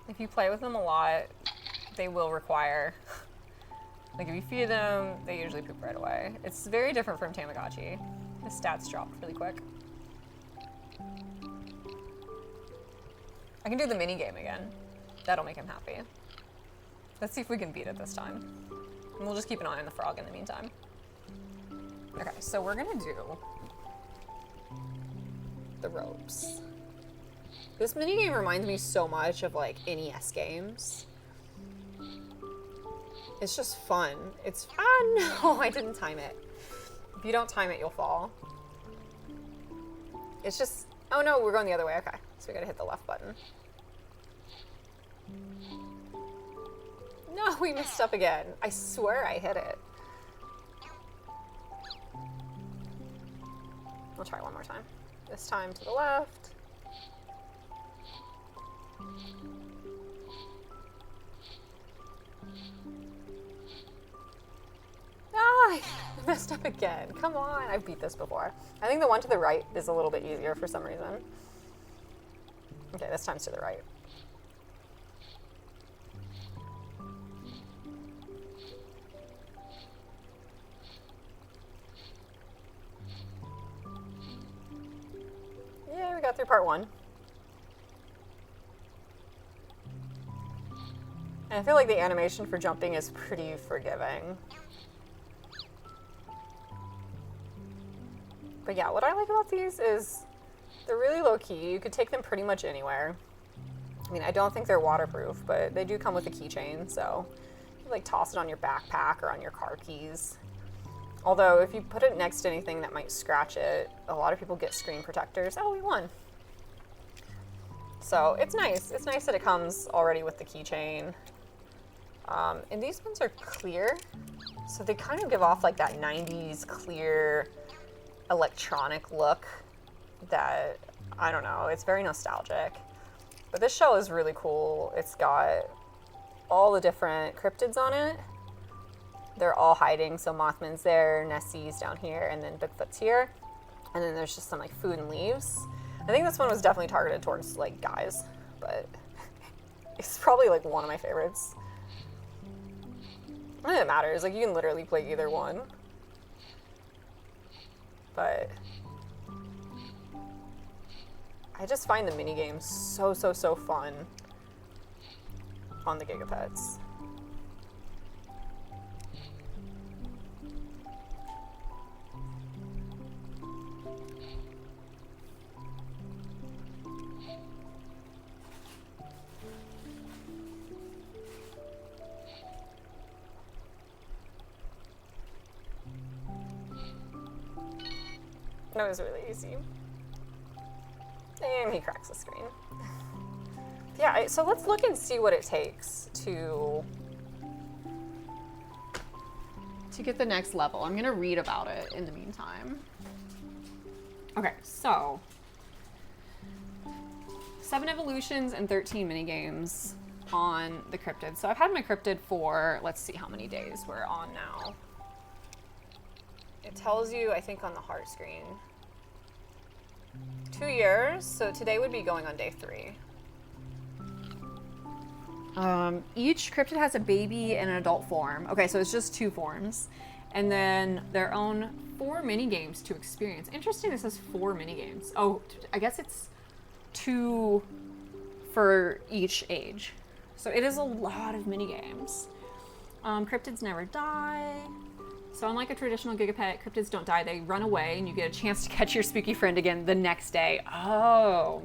A: If you play with them a lot, they will require, like if you feed them, they usually poop right away. It's very different from Tamagotchi. His stats drop really quick. I can do the mini game again. That'll make him happy. Let's see if we can beat it this time. And we'll just keep an eye on the frog in the meantime. Okay, so we're gonna do the ropes. This minigame reminds me so much of like NES games. It's just fun. It's fun. No, I didn't time it. If you don't time it, you'll fall. It's just, oh no, we're going the other way. Okay, so we gotta hit the left button. No, we messed up again. I swear I hit it. We'll try one more time. This time to the left. Ah, I messed up again. Come on, I've beat this before. I think the one to the right is a little bit easier for some reason. Okay, this time's to the right. Yeah, we got through part one. And I feel like the animation for jumping is pretty forgiving. But yeah, what I like about these is they're really low key. You could take them pretty much anywhere. I mean, I don't think they're waterproof, but they do come with a keychain, so you like toss it on your backpack or on your car keys. Although if you put it next to anything that might scratch it, a lot of people get screen protectors. Oh, we won. So it's nice. It's nice that it comes already with the keychain. And these ones are clear, so they kind of give off like that 90s clear electronic look that, I don't know, it's very nostalgic. But this shell is really cool. It's got all the different cryptids on it. They're all hiding, so Mothman's there, Nessie's down here, and then Bigfoot's here. And then there's just some like food and leaves. I think this one was definitely targeted towards like guys, but it's probably like one of my favorites. I don't think it matters, like you can literally play either one. But I just find the minigames so fun on the GigaPets. That was really easy. And he cracks the screen. Yeah, so let's look and see what it takes to get the next level. I'm gonna read about it in the meantime. Okay, so 7 evolutions and 13 minigames on the cryptid. So I've had my cryptid for, let's see how many days we're on now. It tells you, I think, on the heart screen. 2 years, so today would be going on day 3. Each cryptid has a baby and an adult form. Okay, so it's just 2 forms. And then their own 4 mini games to experience. Interesting, this says 4 mini games. Oh, I guess it's 2 for each age. So it is a lot of mini games. Cryptids never die. So unlike a traditional GigaPet, cryptids don't die. They run away and you get a chance to catch your spooky friend again the next day. Oh.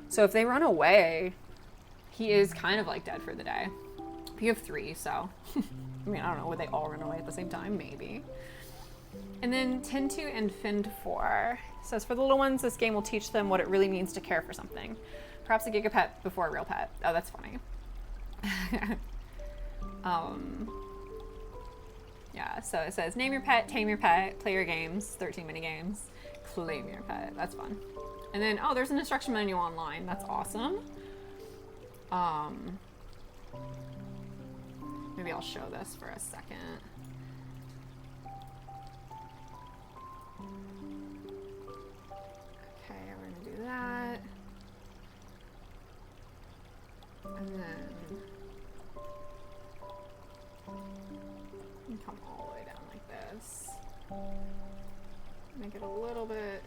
A: So if they run away, he is kind of like dead for the day. But you have 3, so... I mean, I don't know. Would they all run away at the same time? Maybe. And then tend to and fend for. It says, for the little ones, this game will teach them what it really means to care for something. Perhaps a GigaPet before a real pet. Oh, that's funny. Yeah, so it says, name your pet, tame your pet, play your games, 13 mini games, claim your pet. That's fun. And then, oh, there's an instruction manual online. That's awesome. Maybe I'll show this for a second. Okay, we're gonna do that. And then come all the way down like this. Make it a little bit.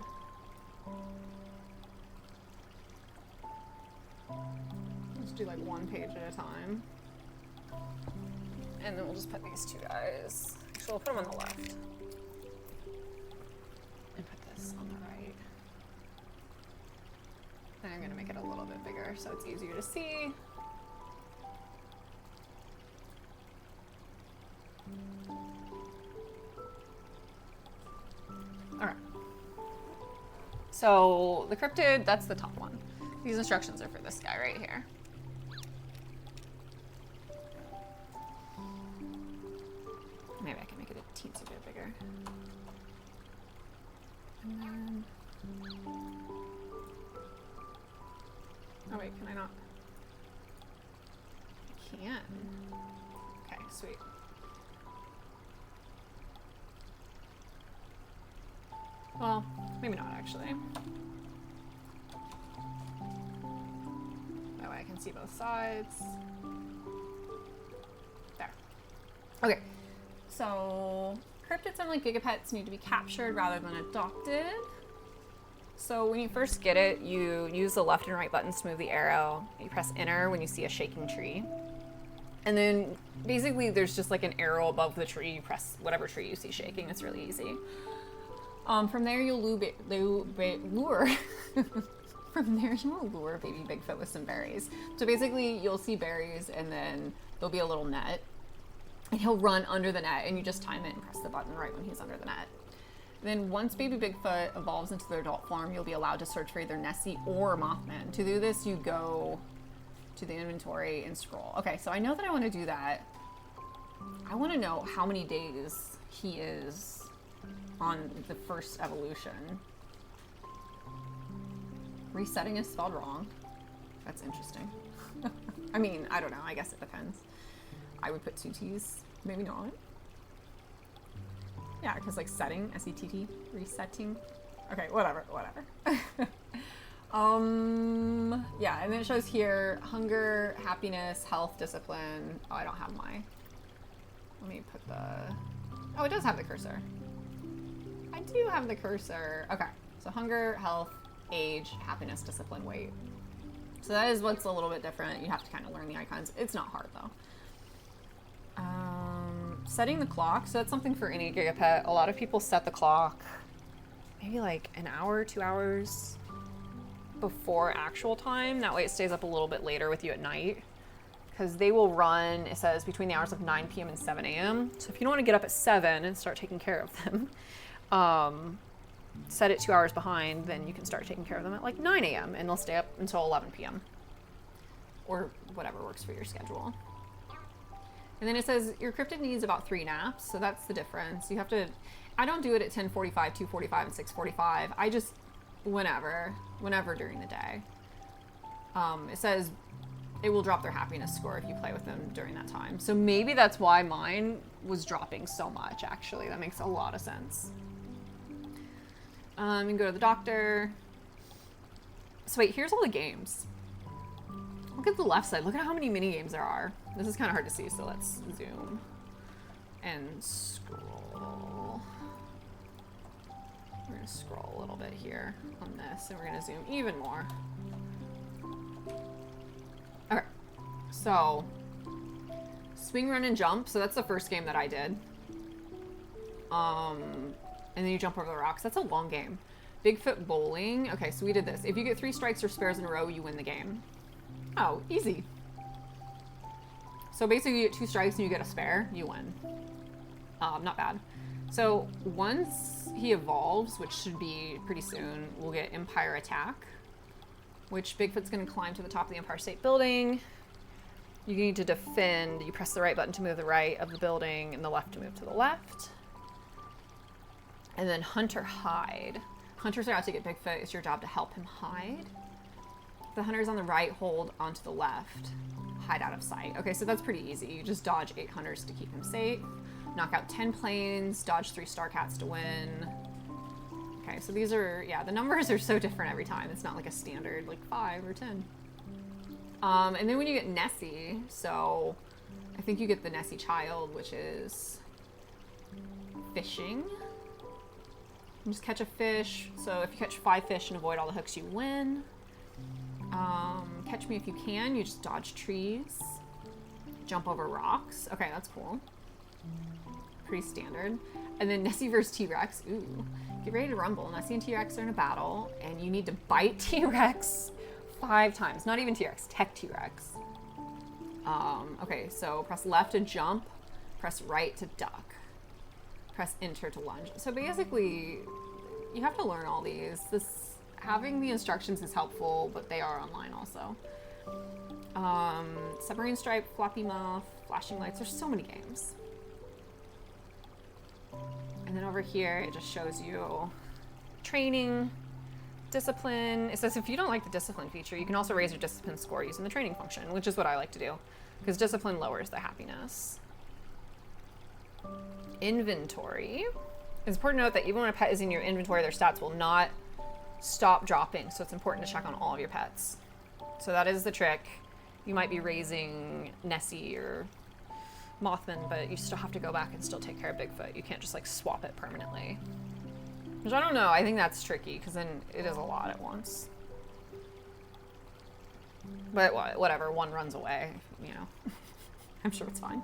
A: Let's do like 1 page at a time. And then we'll just put these 2 guys. So we'll put them on the left. And put this on the right. And I'm gonna make it a little bit bigger so it's easier to see. Alright. So the cryptid, that's the top one. These instructions are for this guy right here. Maybe I can make it a teensy bit bigger. And then... Oh wait, can I not? I can. Okay, sweet. Well, maybe not actually. That way I can see both sides. There. Okay. So, cryptids, unlike GigaPets, need to be captured rather than adopted. So when you first get it, you use the left and right buttons to move the arrow. You press enter when you see a shaking tree. And then basically there's just like an arrow above the tree. You press whatever tree you see shaking. It's really easy. From there you'll lure. From there you will lure baby Bigfoot with some berries. So basically you'll see berries and then there'll be a little net. And he'll run under the net, and you just time it and press the button right when he's under the net. Then once baby Bigfoot evolves into their adult form, you'll be allowed to search for either Nessie or Mothman. To do this, you go to the inventory and scroll. Okay, so I know that I want to do that. I want to know how many days he is on the first evolution. Resetting is spelled wrong. That's interesting. I mean, I don't know. I guess it depends. I would put 2 T's, maybe not. Yeah, because like setting, S-E-T-T, resetting. Okay, whatever. Yeah, and then it shows here, hunger, happiness, health, discipline. Oh, I don't have my, let me put the, oh, it does have the cursor. I do have the cursor. Okay, so hunger, health, age, happiness, discipline, weight. So that is what's a little bit different. You have to kind of learn the icons. It's not hard though. Setting the clock, so that's something for any GigaPet. A lot of people set the clock maybe like an hour, 2 hours before actual time. That way it stays up a little bit later with you at night. Because they will run, it says, between the hours of 9 p.m. and 7 a.m. So if you don't want to get up at 7 and start taking care of them, set it 2 hours behind, then you can start taking care of them at like 9 a.m. and they'll stay up until 11 p.m. or whatever works for your schedule. And then it says your cryptid needs about 3 naps, so that's the difference. You have to, I don't do it at 10:45, 2:45, and 6:45. I just, whenever during the day. It says it will drop their happiness score if you play with them during that time. So maybe that's why mine was dropping so much, actually. That makes a lot of sense. You can go to the doctor. So wait, here's all the games. Look at the left side. Look at how many mini games there are. This is kind of hard to see, so let's zoom and scroll. We're gonna scroll a little bit here on this, and we're gonna zoom even more. Okay, so swing, run, and jump. So that's the first game that I did. And then you jump over the rocks. That's a long game. Bigfoot bowling. Okay, so we did this. If you get 3 strikes or spares in a row, you win the game. Oh, easy. So basically you get 2 strikes and you get a spare, you win. Not bad. So once he evolves, which should be pretty soon, we'll get Empire Attack, which Bigfoot's gonna climb to the top of the Empire State Building. You need to defend. You press the right button to move the right of the building and the left to move to the left. And then Hunter Hide. Hunters are out to get Bigfoot. It's your job to help him hide. The hunter's on the right, hold onto the left. Hide out of sight. Okay, so that's pretty easy. You just dodge 8 hunters to keep him safe. Knock out 10 planes. Dodge 3 star cats to win. Okay, so these are, yeah, the numbers are so different every time. It's not like a standard, like 5 or 10. And then when you get Nessie, so I think you get the Nessie child, which is fishing. You just catch a fish. So if you catch 5 fish and avoid all the hooks, you win. Catch me if you can. You just dodge trees. Jump over rocks. Okay, that's cool. Pretty standard. And then Nessie versus T-Rex. Ooh. Get ready to rumble. Nessie and T-Rex are in a battle, and you need to bite T-Rex 5 times. Not even T-Rex. Tech T-Rex. Okay, so press left to jump. Press right to duck. Press enter to lunge. So basically, you have to learn all these. Having the instructions is helpful, but they are online also. Submarine Stripe, Floppy Muff, Flashing Lights. There's so many games. And then over here, it just shows you training, discipline. It says if you don't like the discipline feature, you can also raise your discipline score using the training function, which is what I like to do, because discipline lowers the happiness. Inventory. It's important to note that even when a pet is in your inventory, their stats will not stop dropping, so it's important to check on all of your pets. So that is the trick. You might be raising Nessie or Mothman, but you still have to go back and still take care of Bigfoot. You can't just like swap it permanently. Which I don't know, I think that's tricky, because then it is a lot at once. But whatever, one runs away, you know. I'm sure it's fine.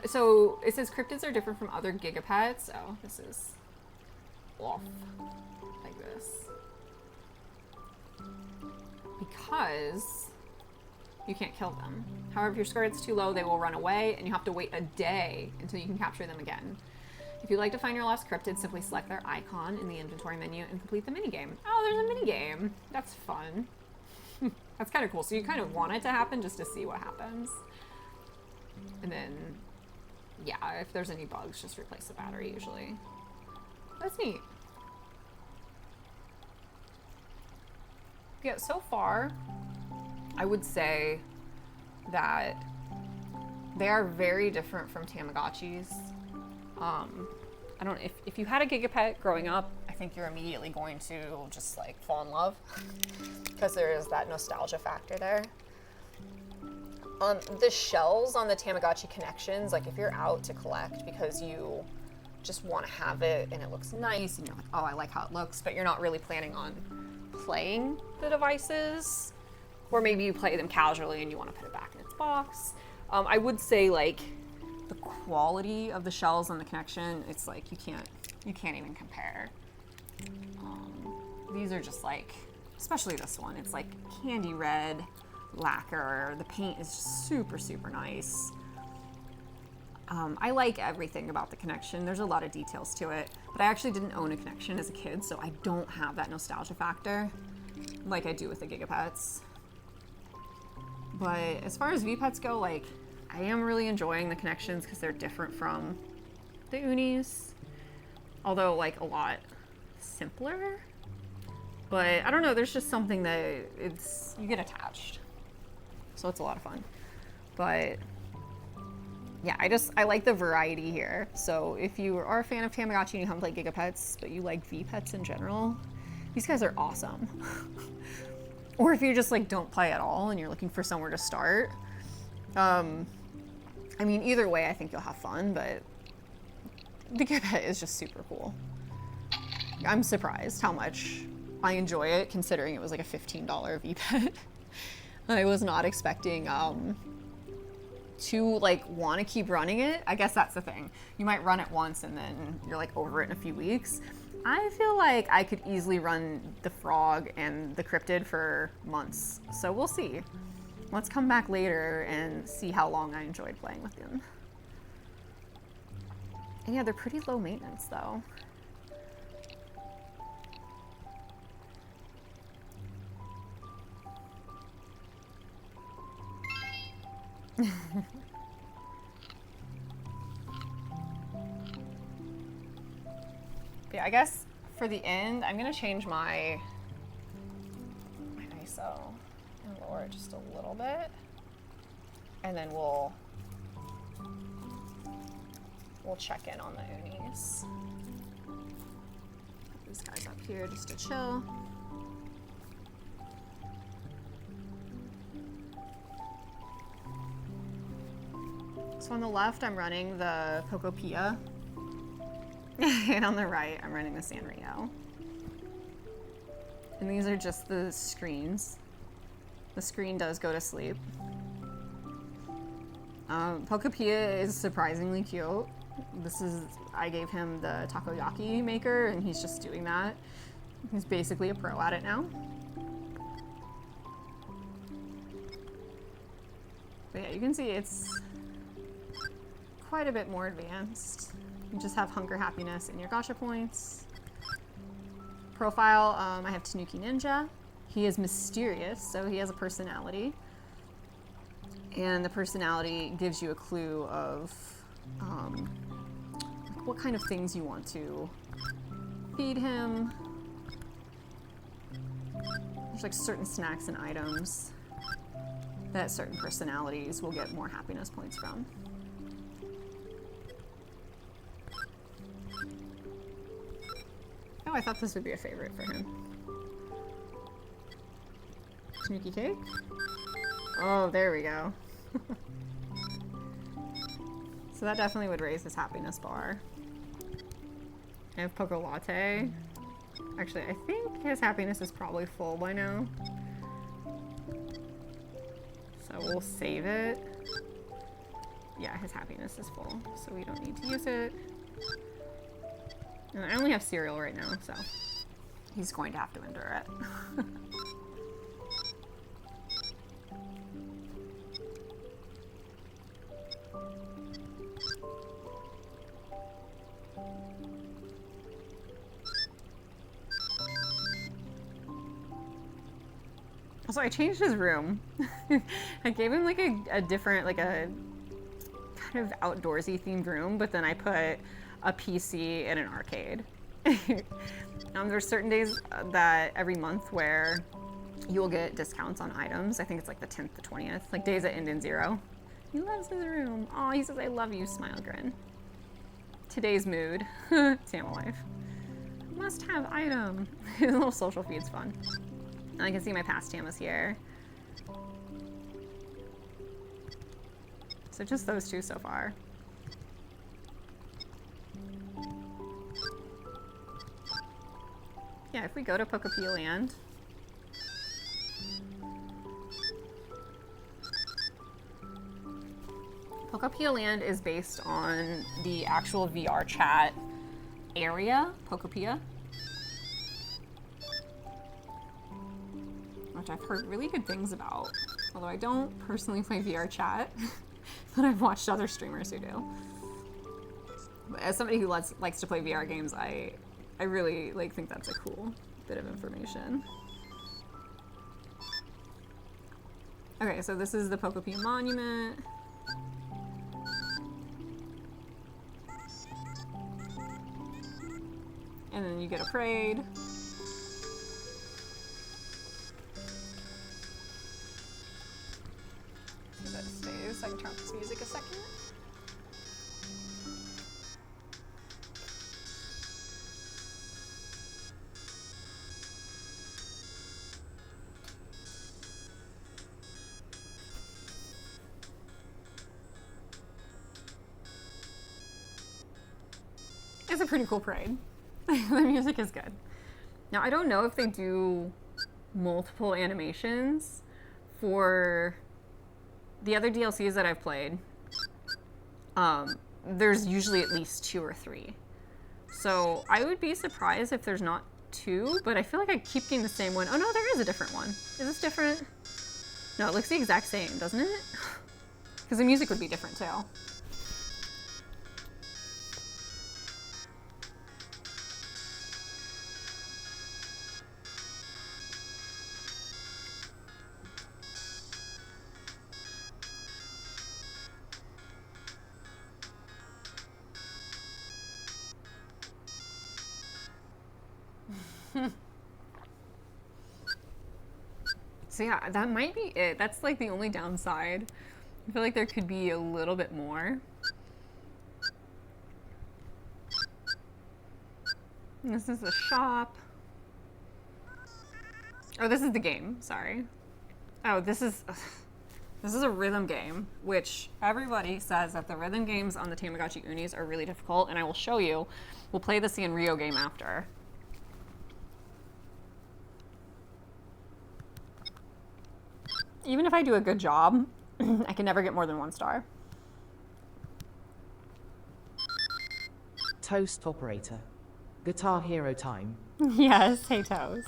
A: So it says cryptids are different from other GigaPets. Oh, this is off like this. Because you can't kill them. However, if your score gets too low, they will run away, and you have to wait a day until you can capture them again. If you'd like to find your lost cryptid, simply select their icon in the inventory menu and complete the minigame. Oh, there's a minigame. That's fun. That's kind of cool. So you kind of want it to happen just to see what happens. And then, yeah, if there's any bugs, just replace the battery usually. That's neat. Yeah, so far, I would say that they are very different from Tamagotchis. I don't, if you had a GigaPet growing up, I think you're immediately going to just like fall in love because there is that nostalgia factor there. The shells on the Tamagotchi connections, like if you're out to collect because you just want to have it and it looks nice and you're like, oh, I like how it looks, but you're not really planning on playing the devices, or maybe you play them casually and you want to put it back in its box. I would say like the quality of the shells on the connection, it's like you can't even compare. These are just like, especially this one, it's like candy red lacquer. The paint is just super, super nice. I like everything about the connection. There's a lot of details to it, but I actually didn't own a connection as a kid, so I don't have that nostalgia factor like I do with the GigaPets. But as far as VPets go, like, I am really enjoying the connections because they're different from the Unis, although like a lot simpler. But I don't know, there's just something that you get attached. So it's a lot of fun. But yeah, I like the variety here. So if you are a fan of Tamagotchi and you haven't played GigaPets, but you like VPets in general, these guys are awesome. Or if you just like don't play at all and you're looking for somewhere to start. I mean, either way, I think you'll have fun, but the GigaPet is just super cool. I'm surprised how much I enjoy it, considering it was like a $15 VPet. I was not expecting to like want to keep running it. I guess that's the thing. You might run it once and then you're like over it in a few weeks. I feel like I could easily run the frog and the cryptid for months. So we'll see. Let's come back later and see how long I enjoyed playing with them. And yeah, they're pretty low maintenance though. Yeah, I guess for the end, I'm gonna change my ISO and lower it just a little bit, and then we'll check in on the unis. Put these guys up here just to chill. So on the left, I'm running the Pokopea. And on the right, I'm running the Sanrio. And these are just the screens. The screen does go to sleep. Pokopea is surprisingly cute. I gave him the takoyaki maker, and he's just doing that. He's basically a pro at it now. But yeah, you can see it's quite a bit more advanced. You just have hunger, happiness, and your gacha points. Profile, I have Tanuki Ninja. He is mysterious, so he has a personality. And the personality gives you a clue of what kind of things you want to feed him. There's like certain snacks and items that certain personalities will get more happiness points from. Oh, I thought this would be a favorite for him. Tanuki cake? Oh, there we go. So that definitely would raise his happiness bar. I have Poco Latte. Actually, I think his happiness is probably full by now. So we'll save it. Yeah, his happiness is full, so we don't need to use it. And I only have cereal right now, so he's going to have to endure it. Also, I changed his room. I gave him like a different, like a kind of outdoorsy themed room, but then I put a PC and an arcade. There's certain days that every month where you'll get discounts on items. I think it's like the 10th, the 20th, like days that end in 0. He loves his room. Oh, he says, I love you, smile, grin. Today's mood, Tama life. Must have item. His little social feed's fun. And I can see my past Tamas here. So just those two so far. Yeah, if we go to Pokopea Land, Pokopea Land is based on the actual VR chat area, Pokopea, which I've heard really good things about. Although I don't personally play VR chat, but I've watched other streamers who do. But as somebody who likes to play VR games, I really think that's a cool bit of information. Okay, so this is the Pokopea Monument. And then you get a parade. See if that stays, so I can turn off this music a second. It's a pretty cool parade. The music is good. Now, I don't know if they do multiple animations for the other DLCs that I've played, there's usually at least 2 or 3. So I would be surprised if there's not 2, but I feel like I keep getting the same one. Oh no, there is a different one. Is this different? No, it looks the exact same, doesn't it? Because the music would be different too. So yeah, that might be it. That's like the only downside. I feel like there could be a little bit more. And this is the shop. Oh, this is the game. Sorry. Oh, this is a rhythm game, which everybody says that the rhythm games on the Tamagotchi Unis are really difficult, and I will show you. We'll play the Sanrio game after. Even if I do a good job, I can never get more than 1 star.
B: Toast operator. Guitar Hero time.
A: Yes, hey Toast.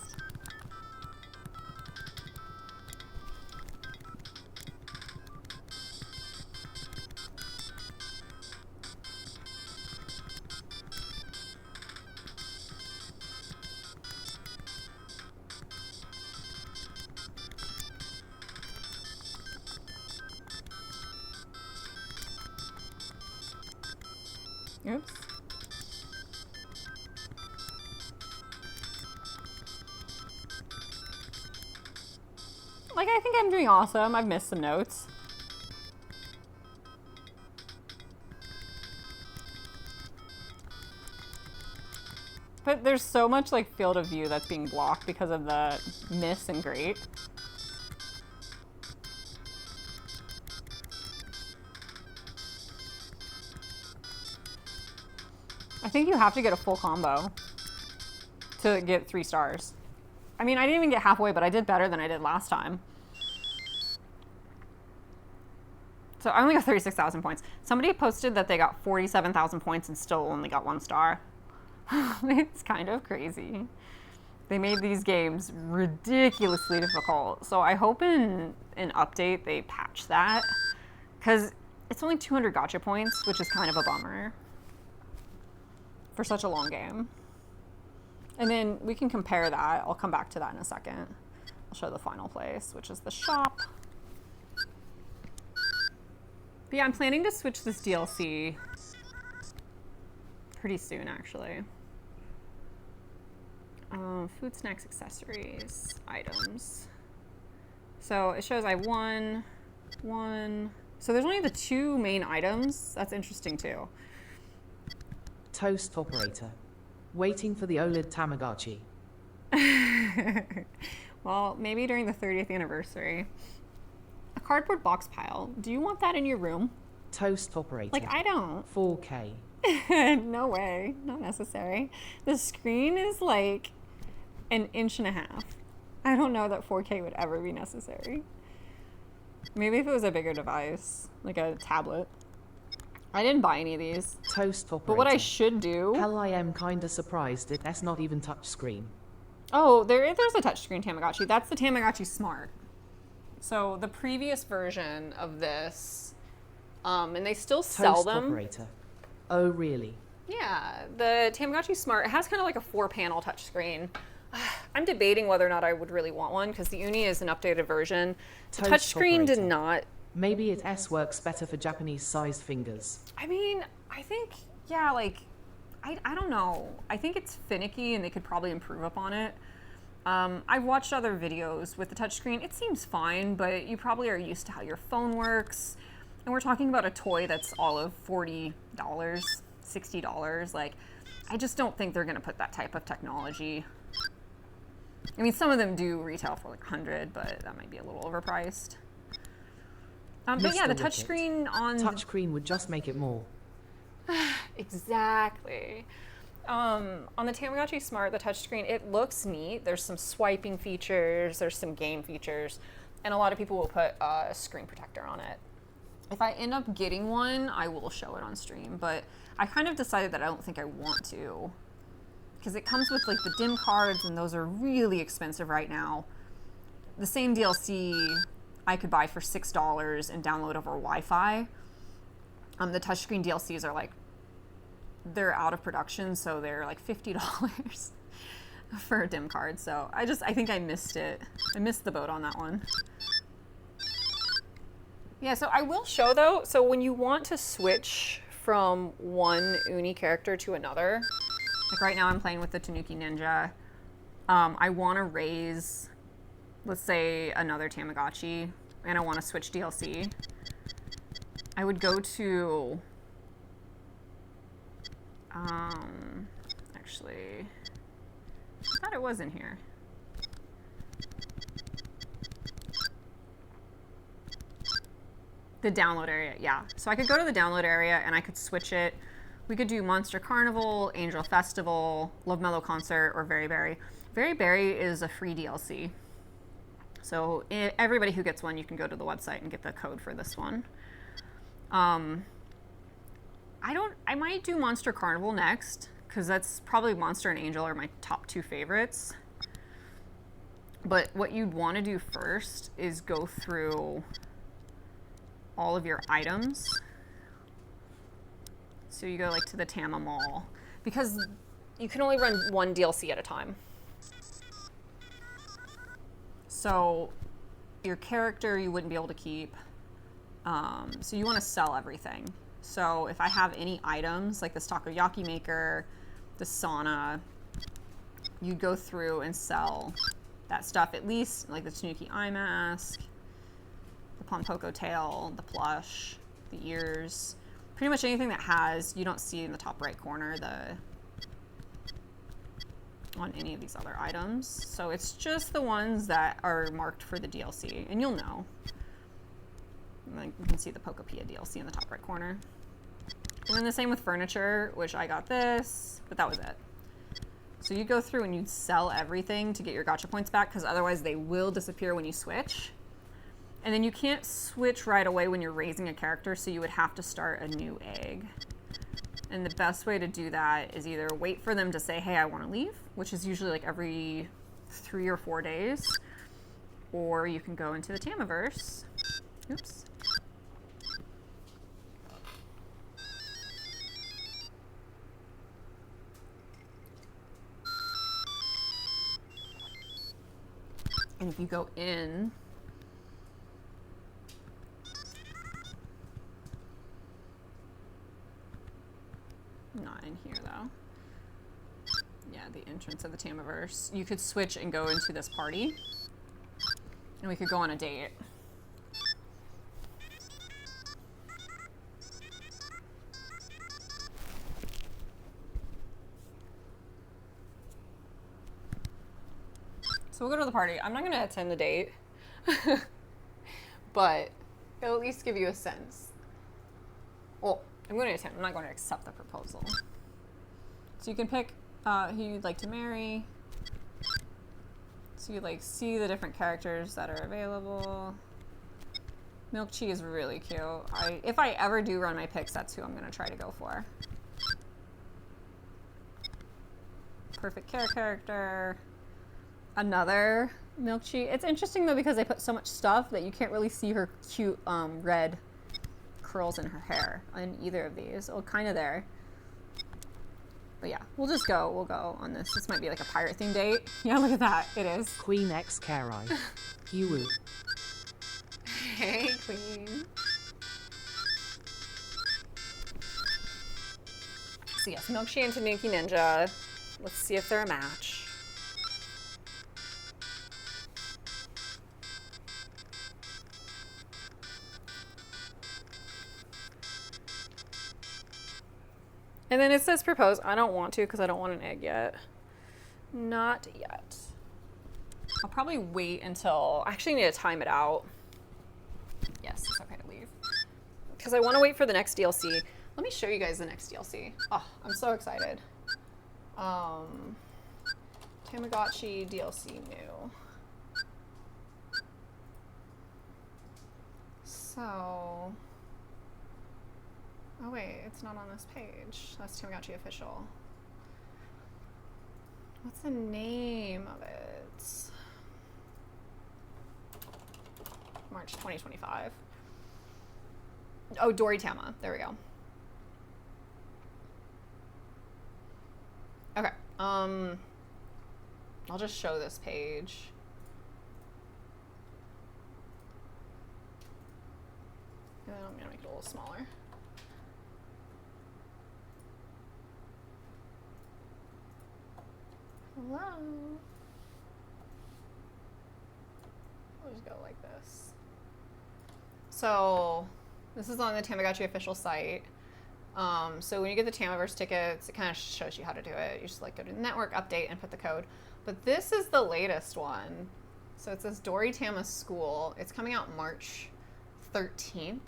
A: Oops. Like, I think I'm doing awesome. I've missed some notes. But there's so much, like, field of view that's being blocked because of the miss and great. I think you have to get a full combo to get 3 stars. I mean, I didn't even get halfway, but I did better than I did last time. So I only got 36,000 points. Somebody posted that they got 47,000 points and still only got 1 star. It's kind of crazy. They made these games ridiculously difficult. So I hope in an update they patch that. Because it's only 200 gacha points, which is kind of a bummer for such a long game. And then we can compare that. I'll come back to that in a second. I'll show the final place, which is the shop. But yeah, I'm planning to switch this DLC pretty soon, actually. Food, snacks, accessories, items. So it shows I won one. So there's only the 2 main items. That's interesting too.
B: Toast operator. Waiting for the OLED Tamagotchi.
A: Well, maybe during the 30th anniversary. A cardboard box pile. Do you want that in your room?
B: Toast operator.
A: Like, I don't.
B: 4K.
A: No way. Not necessary. The screen is like 1.5 inches. I don't know that 4K would ever be necessary. Maybe if it was a bigger device, like a tablet. I didn't buy any of these.
B: Toast operator.
A: But what I should do...
B: Hell, I am kinda surprised that's not even touchscreen.
A: Oh, there's a touchscreen Tamagotchi. That's the Tamagotchi Smart. So the previous version of this, and they still sell
B: Toast
A: them.
B: operator. Oh, really?
A: Yeah, the Tamagotchi Smart, it has kind of like a 4-panel touchscreen. I'm debating whether or not I would really want one because the Uni is an updated version. The touchscreen did not...
B: Maybe its S works better for Japanese-sized fingers.
A: I mean, I think, yeah, like, I don't know. I think it's finicky and they could probably improve upon it. I've watched other videos with the touchscreen. It seems fine, but you probably are used to how your phone works. And we're talking about a toy that's all of $40, $60. Like, I just don't think they're going to put that type of technology. I mean, some of them do retail for like 100, but that might be a little overpriced. But yeah, the touchscreen on...
B: Touchscreen would just make it more.
A: Exactly. On the Tamagotchi Smart, the touchscreen, it looks neat. There's some swiping features, there's some game features, and a lot of people will put a screen protector on it. If I end up getting one, I will show it on stream, but I kind of decided that I don't think I want to, because it comes with like the dim cards, and those are really expensive right now. The same DLC I could buy for $6 and download over Wi-Fi. The touchscreen DLCs are like, they're out of production, so they're like $50 for a dim card. So I think I missed it. I missed the boat on that one. Yeah, so I will show though, so when you want to switch from one Uni character to another, like right now I'm playing with the Tanuki Ninja, I want to raise, let's say, another Tamagotchi, and I want to switch DLC. I would go to, actually, I thought it was in here. The download area, yeah. So I could go to the download area and I could switch it. We could do Monster Carnival, Angel Festival, Love Mellow Concert, or Very Berry. Very Berry is a free DLC. So everybody who gets one, you can go to the website and get the code for this one. I might do Monster Carnival next, because that's probably Monster and Angel are my top 2 favorites. But what you'd want to do first is go through all of your items. So you go like to the Tama Mall, because you can only run one DLC at a time. So your character you wouldn't be able to keep. So you want to sell everything. So if I have any items like this takoyaki maker, the sauna, you go through and sell that stuff, at least like the Tanuki eye mask, the Ponpoko tail, the plush, the ears, pretty much anything that has, you don't see in the top right corner on any of these other items. So it's just the ones that are marked for the DLC, and you'll know. Like you can see the Pokopea DLC in the top right corner. And then the same with furniture, which I got this, but that was it. So you go through and you'd sell everything to get your gacha points back, because otherwise they will disappear when you switch. And then you can't switch right away when you're raising a character, so you would have to start a new egg. And the best way to do that is either wait for them to say, hey, I want to leave, which is usually like every 3 or 4 days, or you can go into the Tamaverse. Oops. And if you go in, not in here though. Yeah, the entrance of the Tamaverse. You could switch and go into this party, and we could go on a date. So we'll go to the party. I'm not going to attend the date, but it'll at least give you a sense. Well, I'm going to attend. I'm not going to accept the proposal. So you can pick who you'd like to marry. So you like see the different characters that are available. Milk Chi is really cute. If I ever do run my picks, that's who I'm going to try to go for. Perfect character. Another Milk Chi. It's interesting though, because they put so much stuff that you can't really see her cute red curls in her hair in either of these. Oh, kind of there. But yeah, we'll go on this. This might be like a pirate themed date. Yeah, look at that. It is.
B: Queen X Karai. Yuwu.
A: Hey, Queen. So yes, Milk Chi and Tanuki Ninja. Let's see if they're a match. And then it says propose. I don't want to because I don't want an egg yet. Not yet. I'll probably wait until... I actually need to time it out. Yes, it's okay to leave. Because I want to wait for the next DLC. Let me show you guys the next DLC. Oh, I'm so excited. Tamagotchi DLC new. So... Oh wait, it's not on this page. That's Tamagotchi official. What's the name of it? March 2025. Oh, Doritama. There we go. Okay. I'll just show this page. And then I'm gonna make it a little smaller. Hello. I'll just go like this. So this is on the Tamagotchi official site. So when you get the Tamiverse tickets, it kind of shows you how to do it. You just like go to the network, update, and put the code. But this is the latest one. So it says Doritama School. It's coming out March 13th.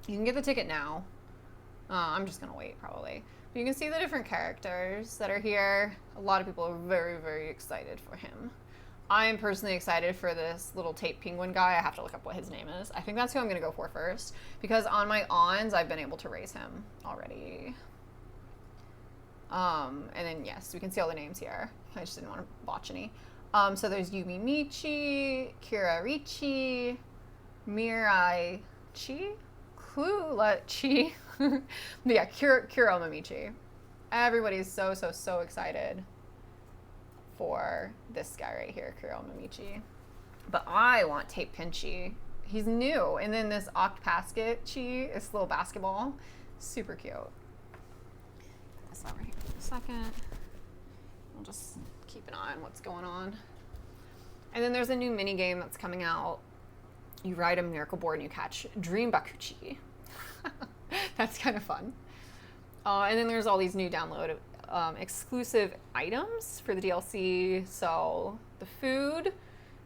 A: You can get the ticket now. I'm just gonna wait probably. But you can see the different characters that are here. A lot of people are very, very excited for him. I'm personally excited for this little tape penguin guy. I have to look up what his name is. I think that's who I'm gonna go for first, because on my Ons, I've been able to raise him already. And then yes, we can see all the names here. I just didn't want to botch any. So there's Yumi Michi, Kirarichi, Miraichi, Kulachi. Yeah, Kuroma Michi. Everybody's so excited for this guy right here, Kuroma Michi. But I want Tape Pinchy. He's new. And then this Octopasket-chi, this little basketball. Super cute. Put this over here for a second. We'll just keep an eye on what's going on. And then there's a new mini game that's coming out. You ride a miracle board and you catch Dream Bakuchi. That's kind of fun. And then there's all these new download exclusive items for the DLC. So the food,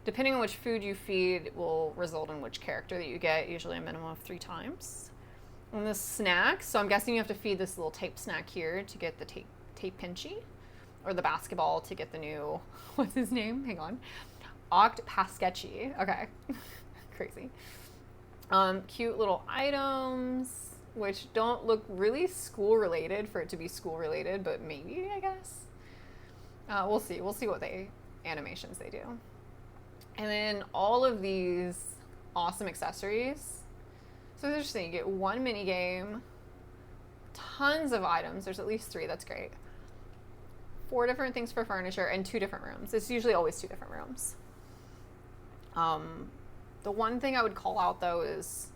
A: depending on which food you feed, will result in which character that you get, usually a minimum of 3 times. And the snacks, so I'm guessing you have to feed this little tape snack here to get the tape pinchy, or the basketball to get the new, what's his name? Hang on. Octopaskechi. Okay. Crazy. Cute little items, which don't look really school related for it to be school related, but maybe, I guess. We'll see. We'll see what animations they do. And then all of these awesome accessories. So it's interesting. You get 1 mini game, tons of items. There's at least 3. That's great. 4 different things for furniture and 2 different rooms. It's usually always 2 different rooms. The one thing I would call out though is,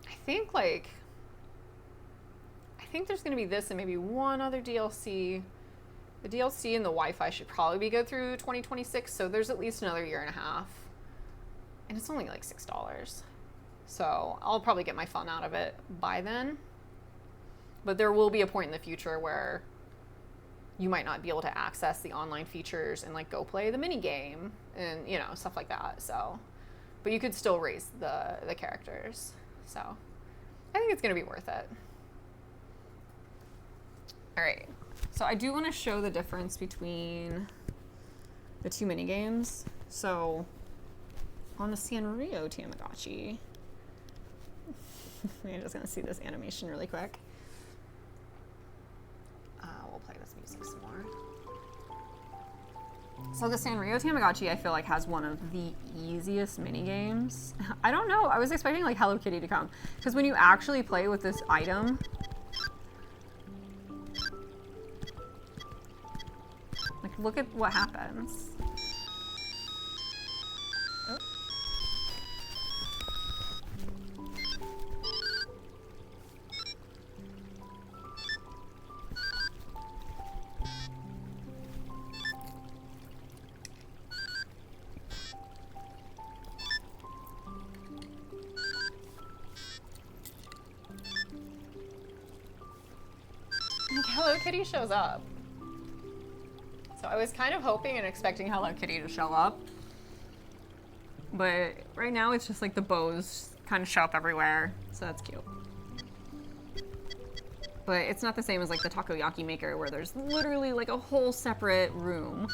A: I think there's going to be this and maybe one other DLC. The DLC and the Wi-Fi should probably be good through 2026, so there's at least another year and a half. And it's only like $6. So I'll probably get my fun out of it by then. But there will be a point in the future where you might not be able to access the online features and like go play the mini game and, you know, stuff like that. So, but you could still raise the characters. So I think it's going to be worth it. All right. So I do want to show the difference between the 2 mini games. So on the Sanrio Tamagotchi, I'm just going to see this animation really quick. We'll play this music some more. So the Sanrio Tamagotchi, I feel like, has one of the easiest mini games. I don't know. I was expecting like Hello Kitty to come, because when you actually play with this item, like, look at what happens. Oh. Like, Hello Kitty shows up. So I was kind of hoping and expecting Hello Kitty to show up. But right now it's just like the bows kind of show up everywhere. So that's cute. But it's not the same as like the takoyaki maker where there's literally like a whole separate room.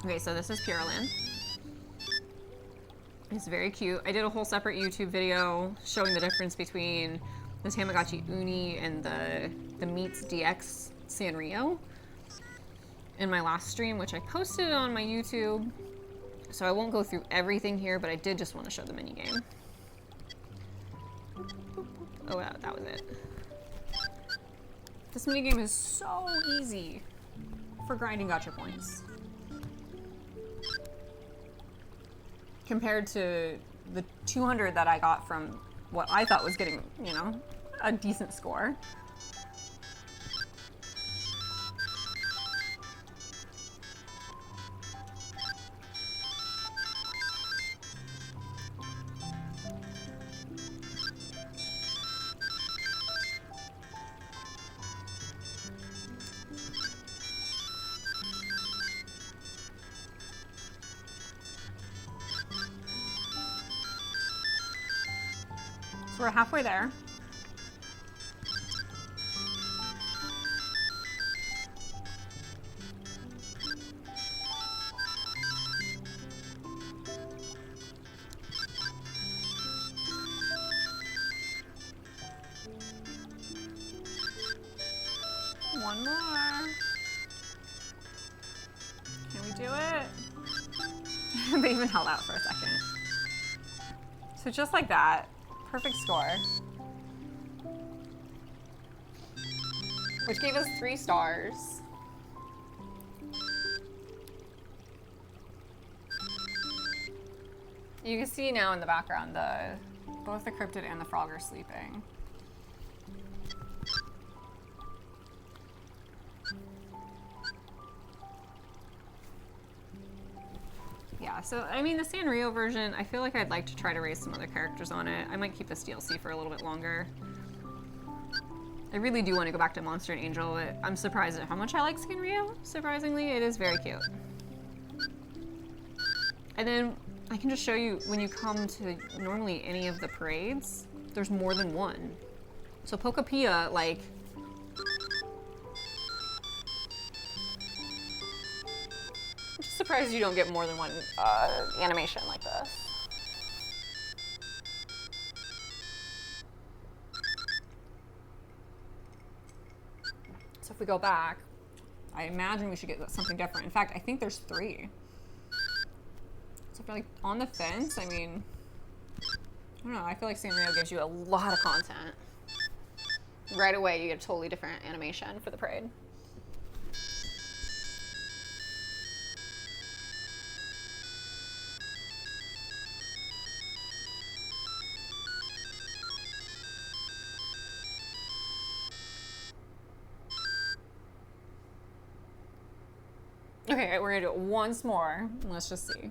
A: Okay, so this is Pureland. It's very cute. I did a whole separate YouTube video showing the difference between the Tamagotchi Uni and the Meets DX Sanrio in my last stream, which I posted on my YouTube. So I won't go through everything here, but I did just want to show the minigame. Oh, that was it. This minigame is so easy for grinding gacha points. Compared to the 200 that I got from what I thought was getting, you know, a decent score. So we're halfway there. One more. Can we do it? They even held out for a second. So just like that, perfect score. Which gave us 3 stars. You can see now in the background both the cryptid and the frog are sleeping. Yeah, so I mean the Sanrio version, I feel like I'd like to try to raise some other characters on it. I might keep this DLC for a little bit longer. I really do want to go back to Monster and Angel, but I'm surprised at how much I like Sanrio. Surprisingly, it is very cute. And then I can just show you, when you come to normally any of the parades, there's more than one. So Pokopea, like, I'm just surprised you don't get more than one animation like this. So if we go back, I imagine we should get something different. In fact, I think there's 3. So if you're like on the fence, I mean, I don't know, I feel like Sanrio gives you a lot of content. Right away, you get a totally different animation for the parade. Okay, we're gonna do it once more. Let's just see.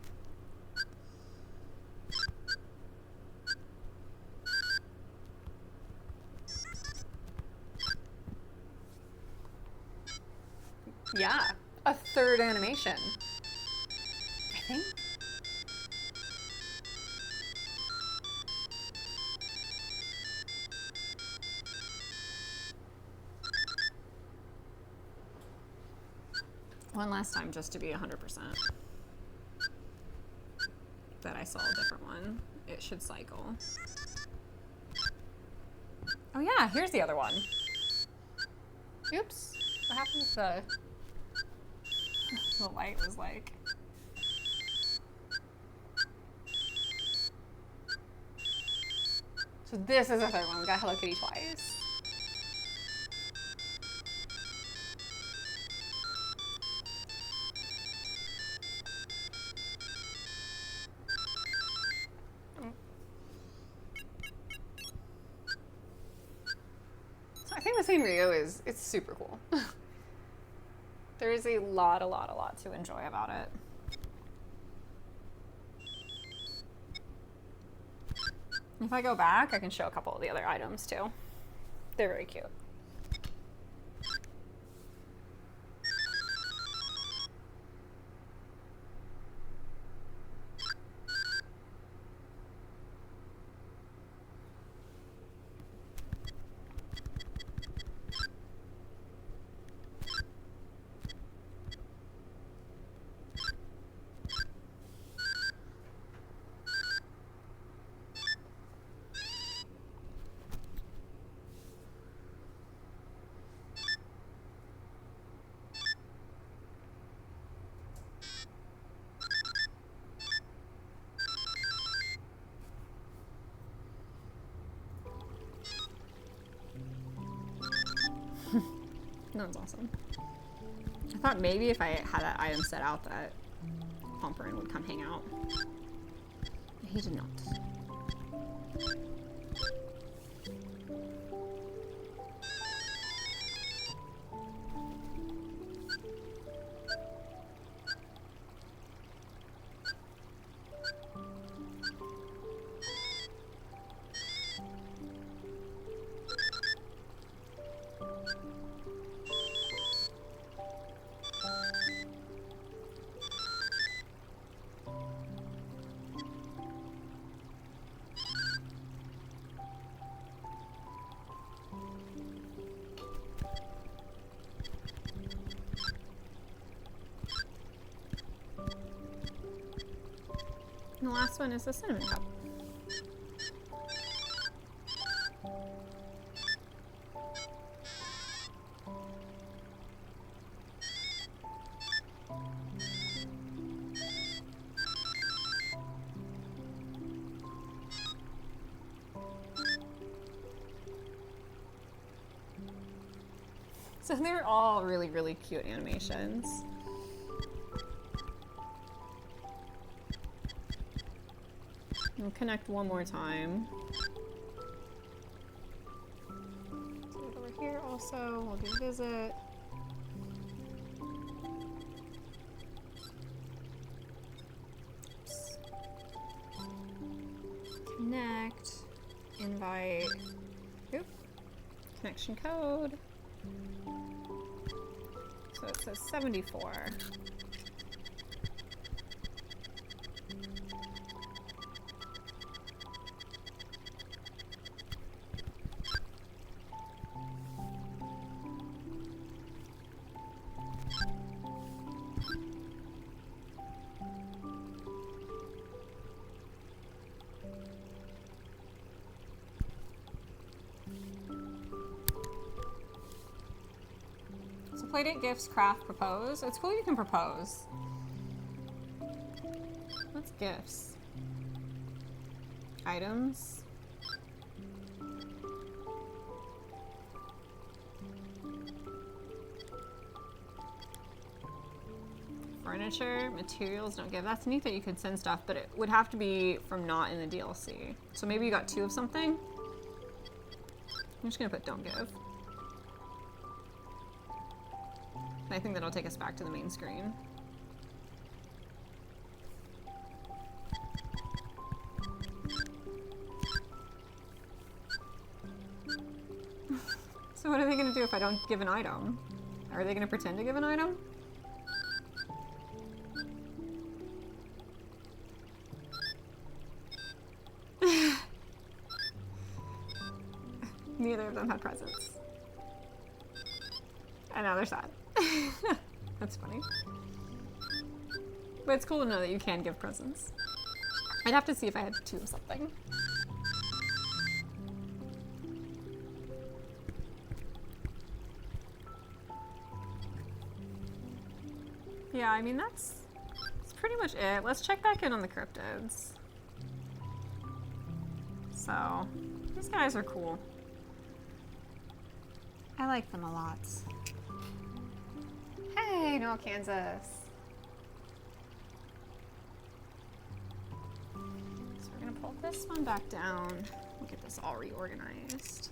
A: Yeah, a 3rd animation. I think. One last time just to be 100%. That I saw a different one. It should cycle. Oh yeah, here's the other one. Oops. What happened with the light was like... So this is the 3rd one. We got Hello Kitty twice. I think the Sanrio it's super cool. There is a lot to enjoy about it. If I go back, I can show a couple of the other items too. They're very cute.
C: That's awesome. I thought maybe if I had that item set out that Pomperin would come hang out. He did not. And the last one is the cinnamon cup. So they're all really, really cute animations. We'll connect one more time. So over here also, we'll do visit. Oops. Connect, invite, oop, connection code. So it says 74. Playdate, gifts, craft, propose. It's cool you can propose. What's gifts? Items. Furniture, materials, don't give. That's neat that you could send stuff, but it would have to be from not in the DLC. So maybe you got 2 of something. I'm just gonna put don't give. I think that'll take us back to the main screen. So what are they going to do if I don't give an item? Are they going to pretend to give an item? Neither of them had presents. And now they're sad. That's funny. But it's cool to know that you can give presents. I'd have to see if I had 2 of something. Yeah, I mean, that's pretty much it. Let's check back in on the cryptids. So, these guys are cool. I like them a lot.
A: Hey, Noel, Kansas.
C: So we're gonna pull this one back down. We'll get this all reorganized.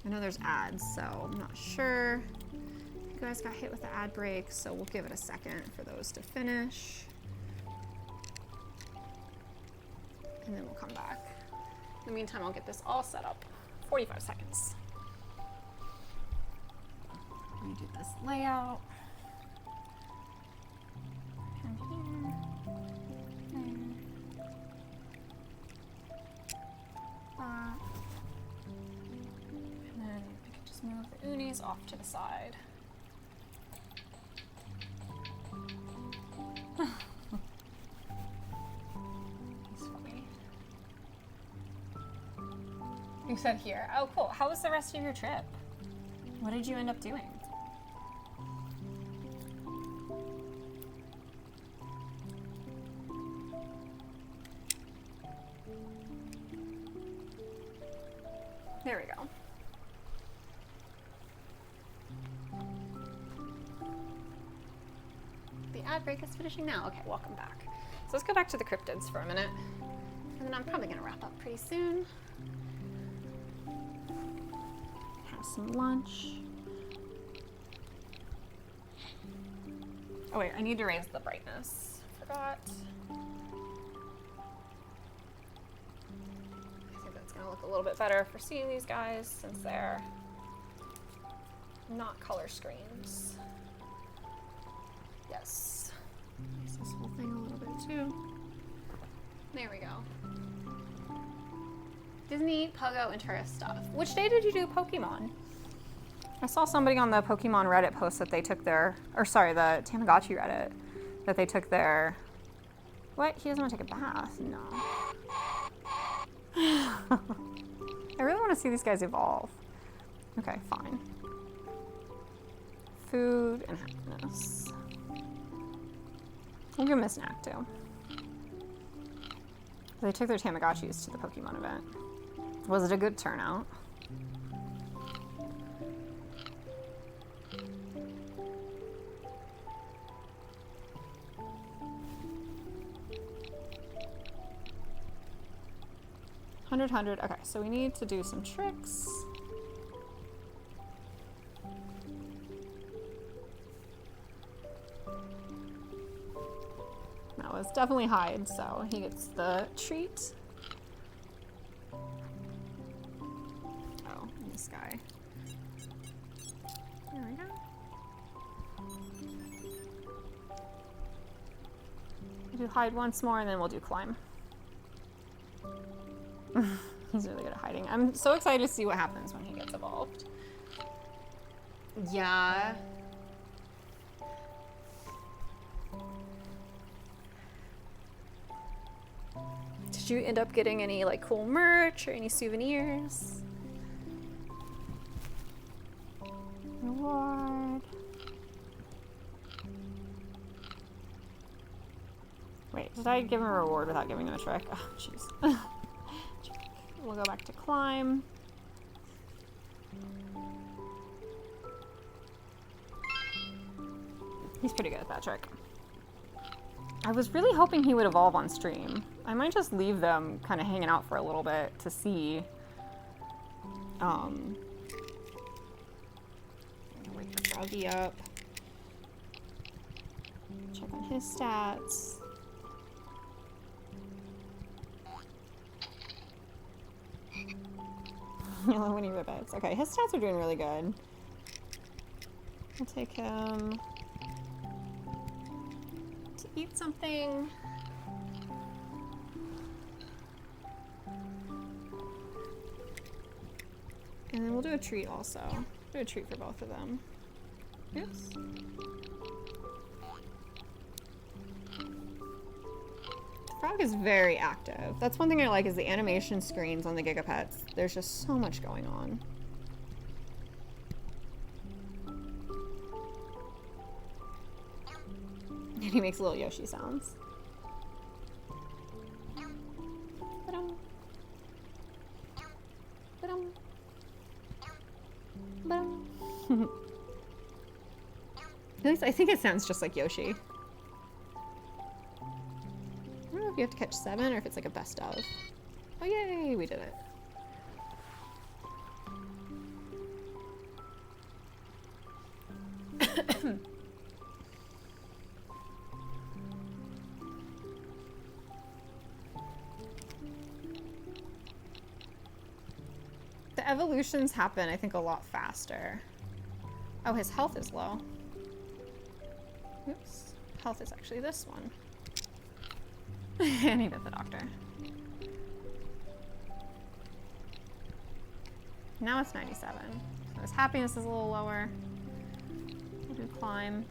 C: I know there's ads, so I'm not sure. You guys got hit with the ad break, so we'll give it a second for those to finish. And then we'll come back. In the meantime, I'll get this all set up. 45 seconds. Let me do this layout. And here, there, that. And then I can just move the unis off to the side. It's funny. You said here. Oh, cool. How was the rest of your trip? What did you end up doing? There we go.
A: break is finishing now. Okay, welcome back. So let's go back to the cryptids for a minute. And then I'm probably gonna wrap up pretty soon. Have some lunch. Oh wait, I need to raise the brightness. Forgot. I think that's gonna look a little bit better for seeing these guys since they're not color screens. Yes. Raise this whole thing a little bit too. There we go. Disney, Pogo, and tourist stuff. Which day did you do Pokemon? I saw somebody on the Pokemon Reddit post that they took their, or sorry, the Tamagotchi Reddit, that they took their, what? He doesn't want to take a bath? No. I really want to see these guys evolve. Okay, fine. Food and happiness. I'll give him a snack too. They took their Tamagotchis to the Pokemon event. Was it a good turnout? $100. Okay, so we need to do some tricks. That was definitely hide, so he gets the treat. Oh, and this guy. There we go. We'll do hide once more, and then we'll do climb. He's really good at hiding. I'm so excited to see what happens when he gets evolved. Yeah. Did you end up getting any like cool merch or any souvenirs? Reward. Wait, did I give him a reward without giving him a trick? Oh, jeez. We'll go back to climb. He's pretty good at that trick. I was really hoping he would evolve on stream. I might just leave them kind of hanging out for a little bit to see. Wake the froggy up. Check on his stats. Yellow Winnie Ribbits. Okay, his stats are doing really good. I'll take him to eat something. And then we'll do a treat also. Do a treat for both of them. Oops. Frog is very active. That's one thing I like is the animation screens on the GigaPets. There's just so much going on. And he makes little Yoshi sounds. Ba-dum. Ba-dum. Ba-dum. At least I think it sounds just like Yoshi. I don't know if you have to catch 7 or if it's like a best of. Oh yay, we did it. The evolutions happen, I think, a lot faster. Oh, his health is low. Oops. Health is actually this one. And he did the doctor. Now it's 97. So his happiness is a little lower. We'll do climb.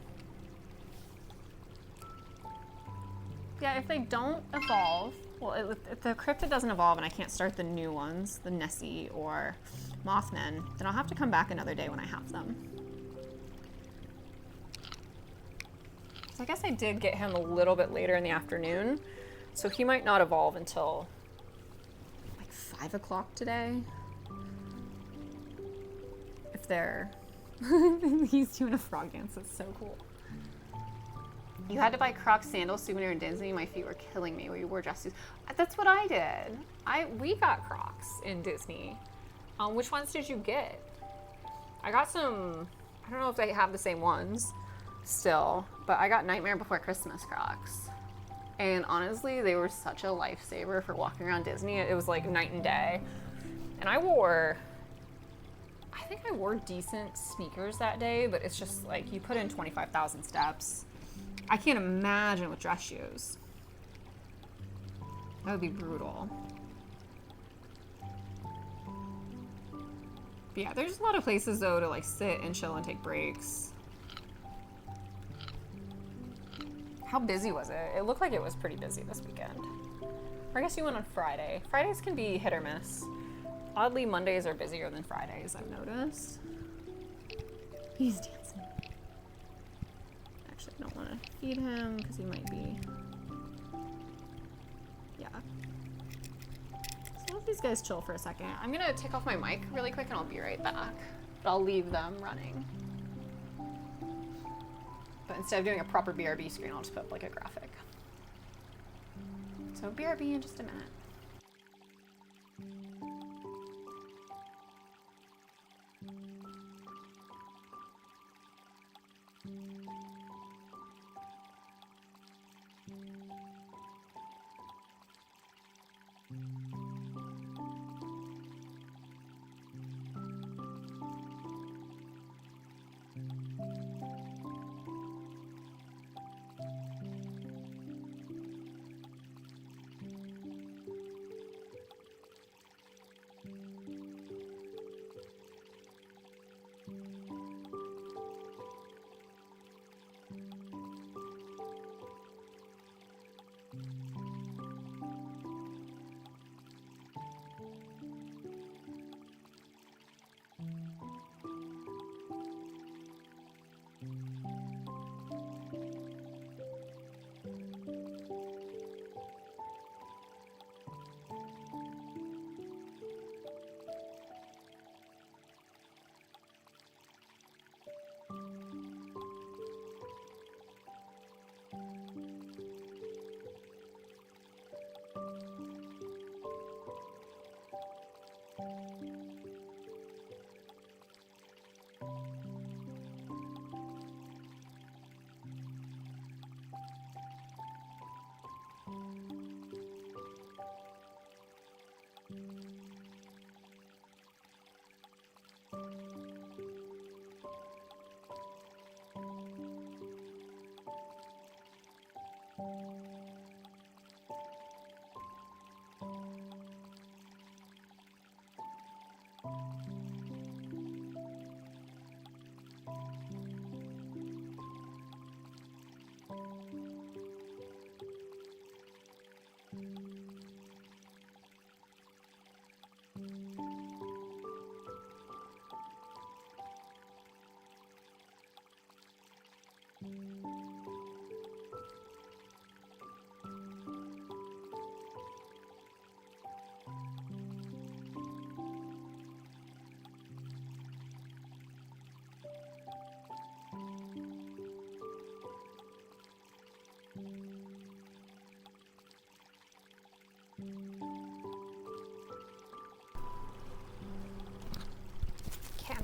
A: Yeah, if they don't evolve, well, if the cryptid doesn't evolve and I can't start the new ones, the Nessie or Mothmen, then I'll have to come back another day when I have them. So I guess I did get him a little bit later in the afternoon, so he might not evolve until like 5 o'clock today. If they're... He's doing a frog dance, that's so cool. You had to buy Crocs sandals souvenir in Disney. My feet were killing me. We wore dress suits. That's what I did. We got Crocs in Disney. Which ones did you get? I got some. I don't know if they have the same ones still, but I got Nightmare Before Christmas Crocs. And honestly, they were such a lifesaver for walking around Disney. It was like night and day. And I think I wore decent sneakers that day, but it's just like you put in 25,000 steps. I can't imagine with dress shoes. That would be brutal. But yeah, there's a lot of places though to like sit and chill and take breaks. How busy was it? It looked like it was pretty busy this weekend. Or I guess you went on Friday. Fridays can be hit or miss. Oddly, Mondays are busier than Fridays, I've noticed. He's dancing. Actually, I don't want to feed him because he might be... Yeah. So let these guys chill for a second. I'm going to take off my mic really quick and I'll be right back. But I'll leave them running. But instead of doing a proper BRB screen, I'll just put up like a graphic. So BRB in just a minute.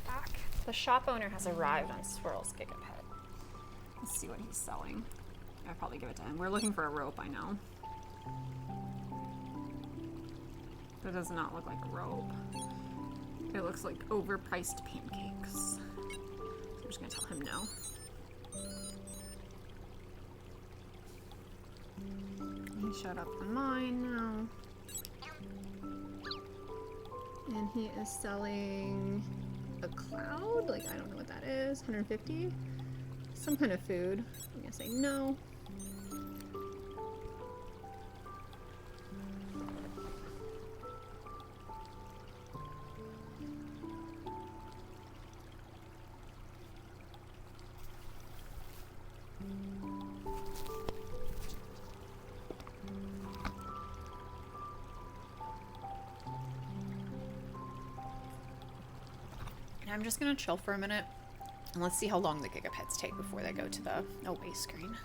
A: Back. The shop owner has arrived on Swirl's GigaPet. Let's see what he's selling. I'll probably give it to him. We're looking for a rope, I know. That does not look like a rope. It looks like overpriced pancakes. So I'm just gonna tell him no. He showed up on mine now. And he is selling a cloud? Like, I don't know what that is. 150? Some kind of food. I'm gonna say no. I'm just gonna chill for a minute and let's see how long the GigaPets take before they go to the away screen.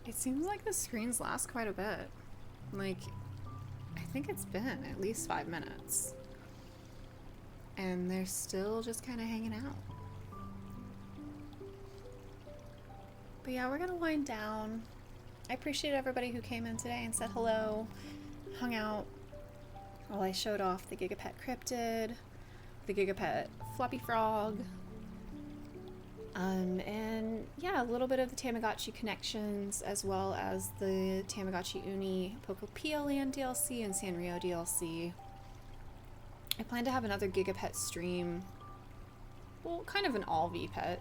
A: It seems like the screens last quite a bit. Like, I think it's been at least 5 minutes. And they're still just kind of hanging out. But yeah, we're gonna wind down. I appreciate everybody who came in today and said hello, hung out while I showed off the GigaPet Cryptid, the GigaPet Floppy Frog, and yeah, a little bit of the Tamagotchi connections, as well as the Tamagotchi Uni Pokopea Land DLC and Sanrio DLC. I plan to have another GigaPet stream, well, kind of an all VPet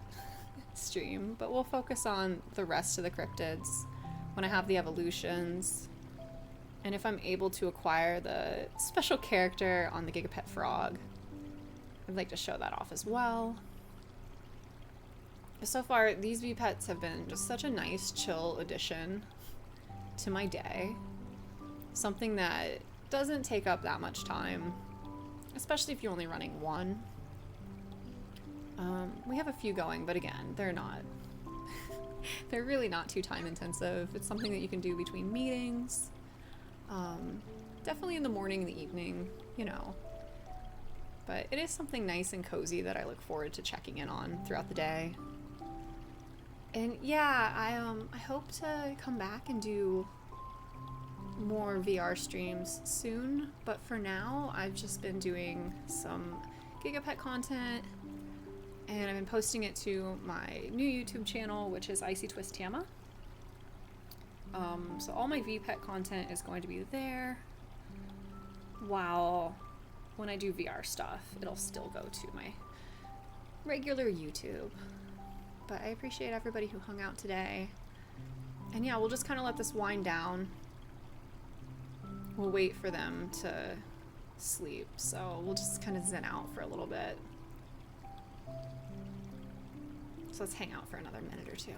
A: stream, but we'll focus on the rest of the cryptids when I have the evolutions.
C: And if I'm able to acquire the special character on the GigaPet frog, I'd like to show that off as well. So far, these VPets have been just such a nice, chill addition to my day. Something that doesn't take up that much time, especially if you're only running one. We have a few going, but again, they're not. They're really not too time intensive. It's something that you can do between meetings. Definitely in the morning and the evening, you know. But it is something nice and cozy that I look forward to checking in on throughout the day. And yeah, I hope to come back and do more VR streams soon, but for now I've just been doing some GigaPet content, and I've been posting it to my new YouTube channel, which is Icy Twist Tama. So all my VPet content is going to be there, while when I do VR stuff, it'll still go to my regular YouTube. But I appreciate everybody who hung out today. And yeah, we'll just kind of let this wind down. We'll wait for them to sleep, so we'll just kind of zen out for a little bit. So let's hang out for another minute or two.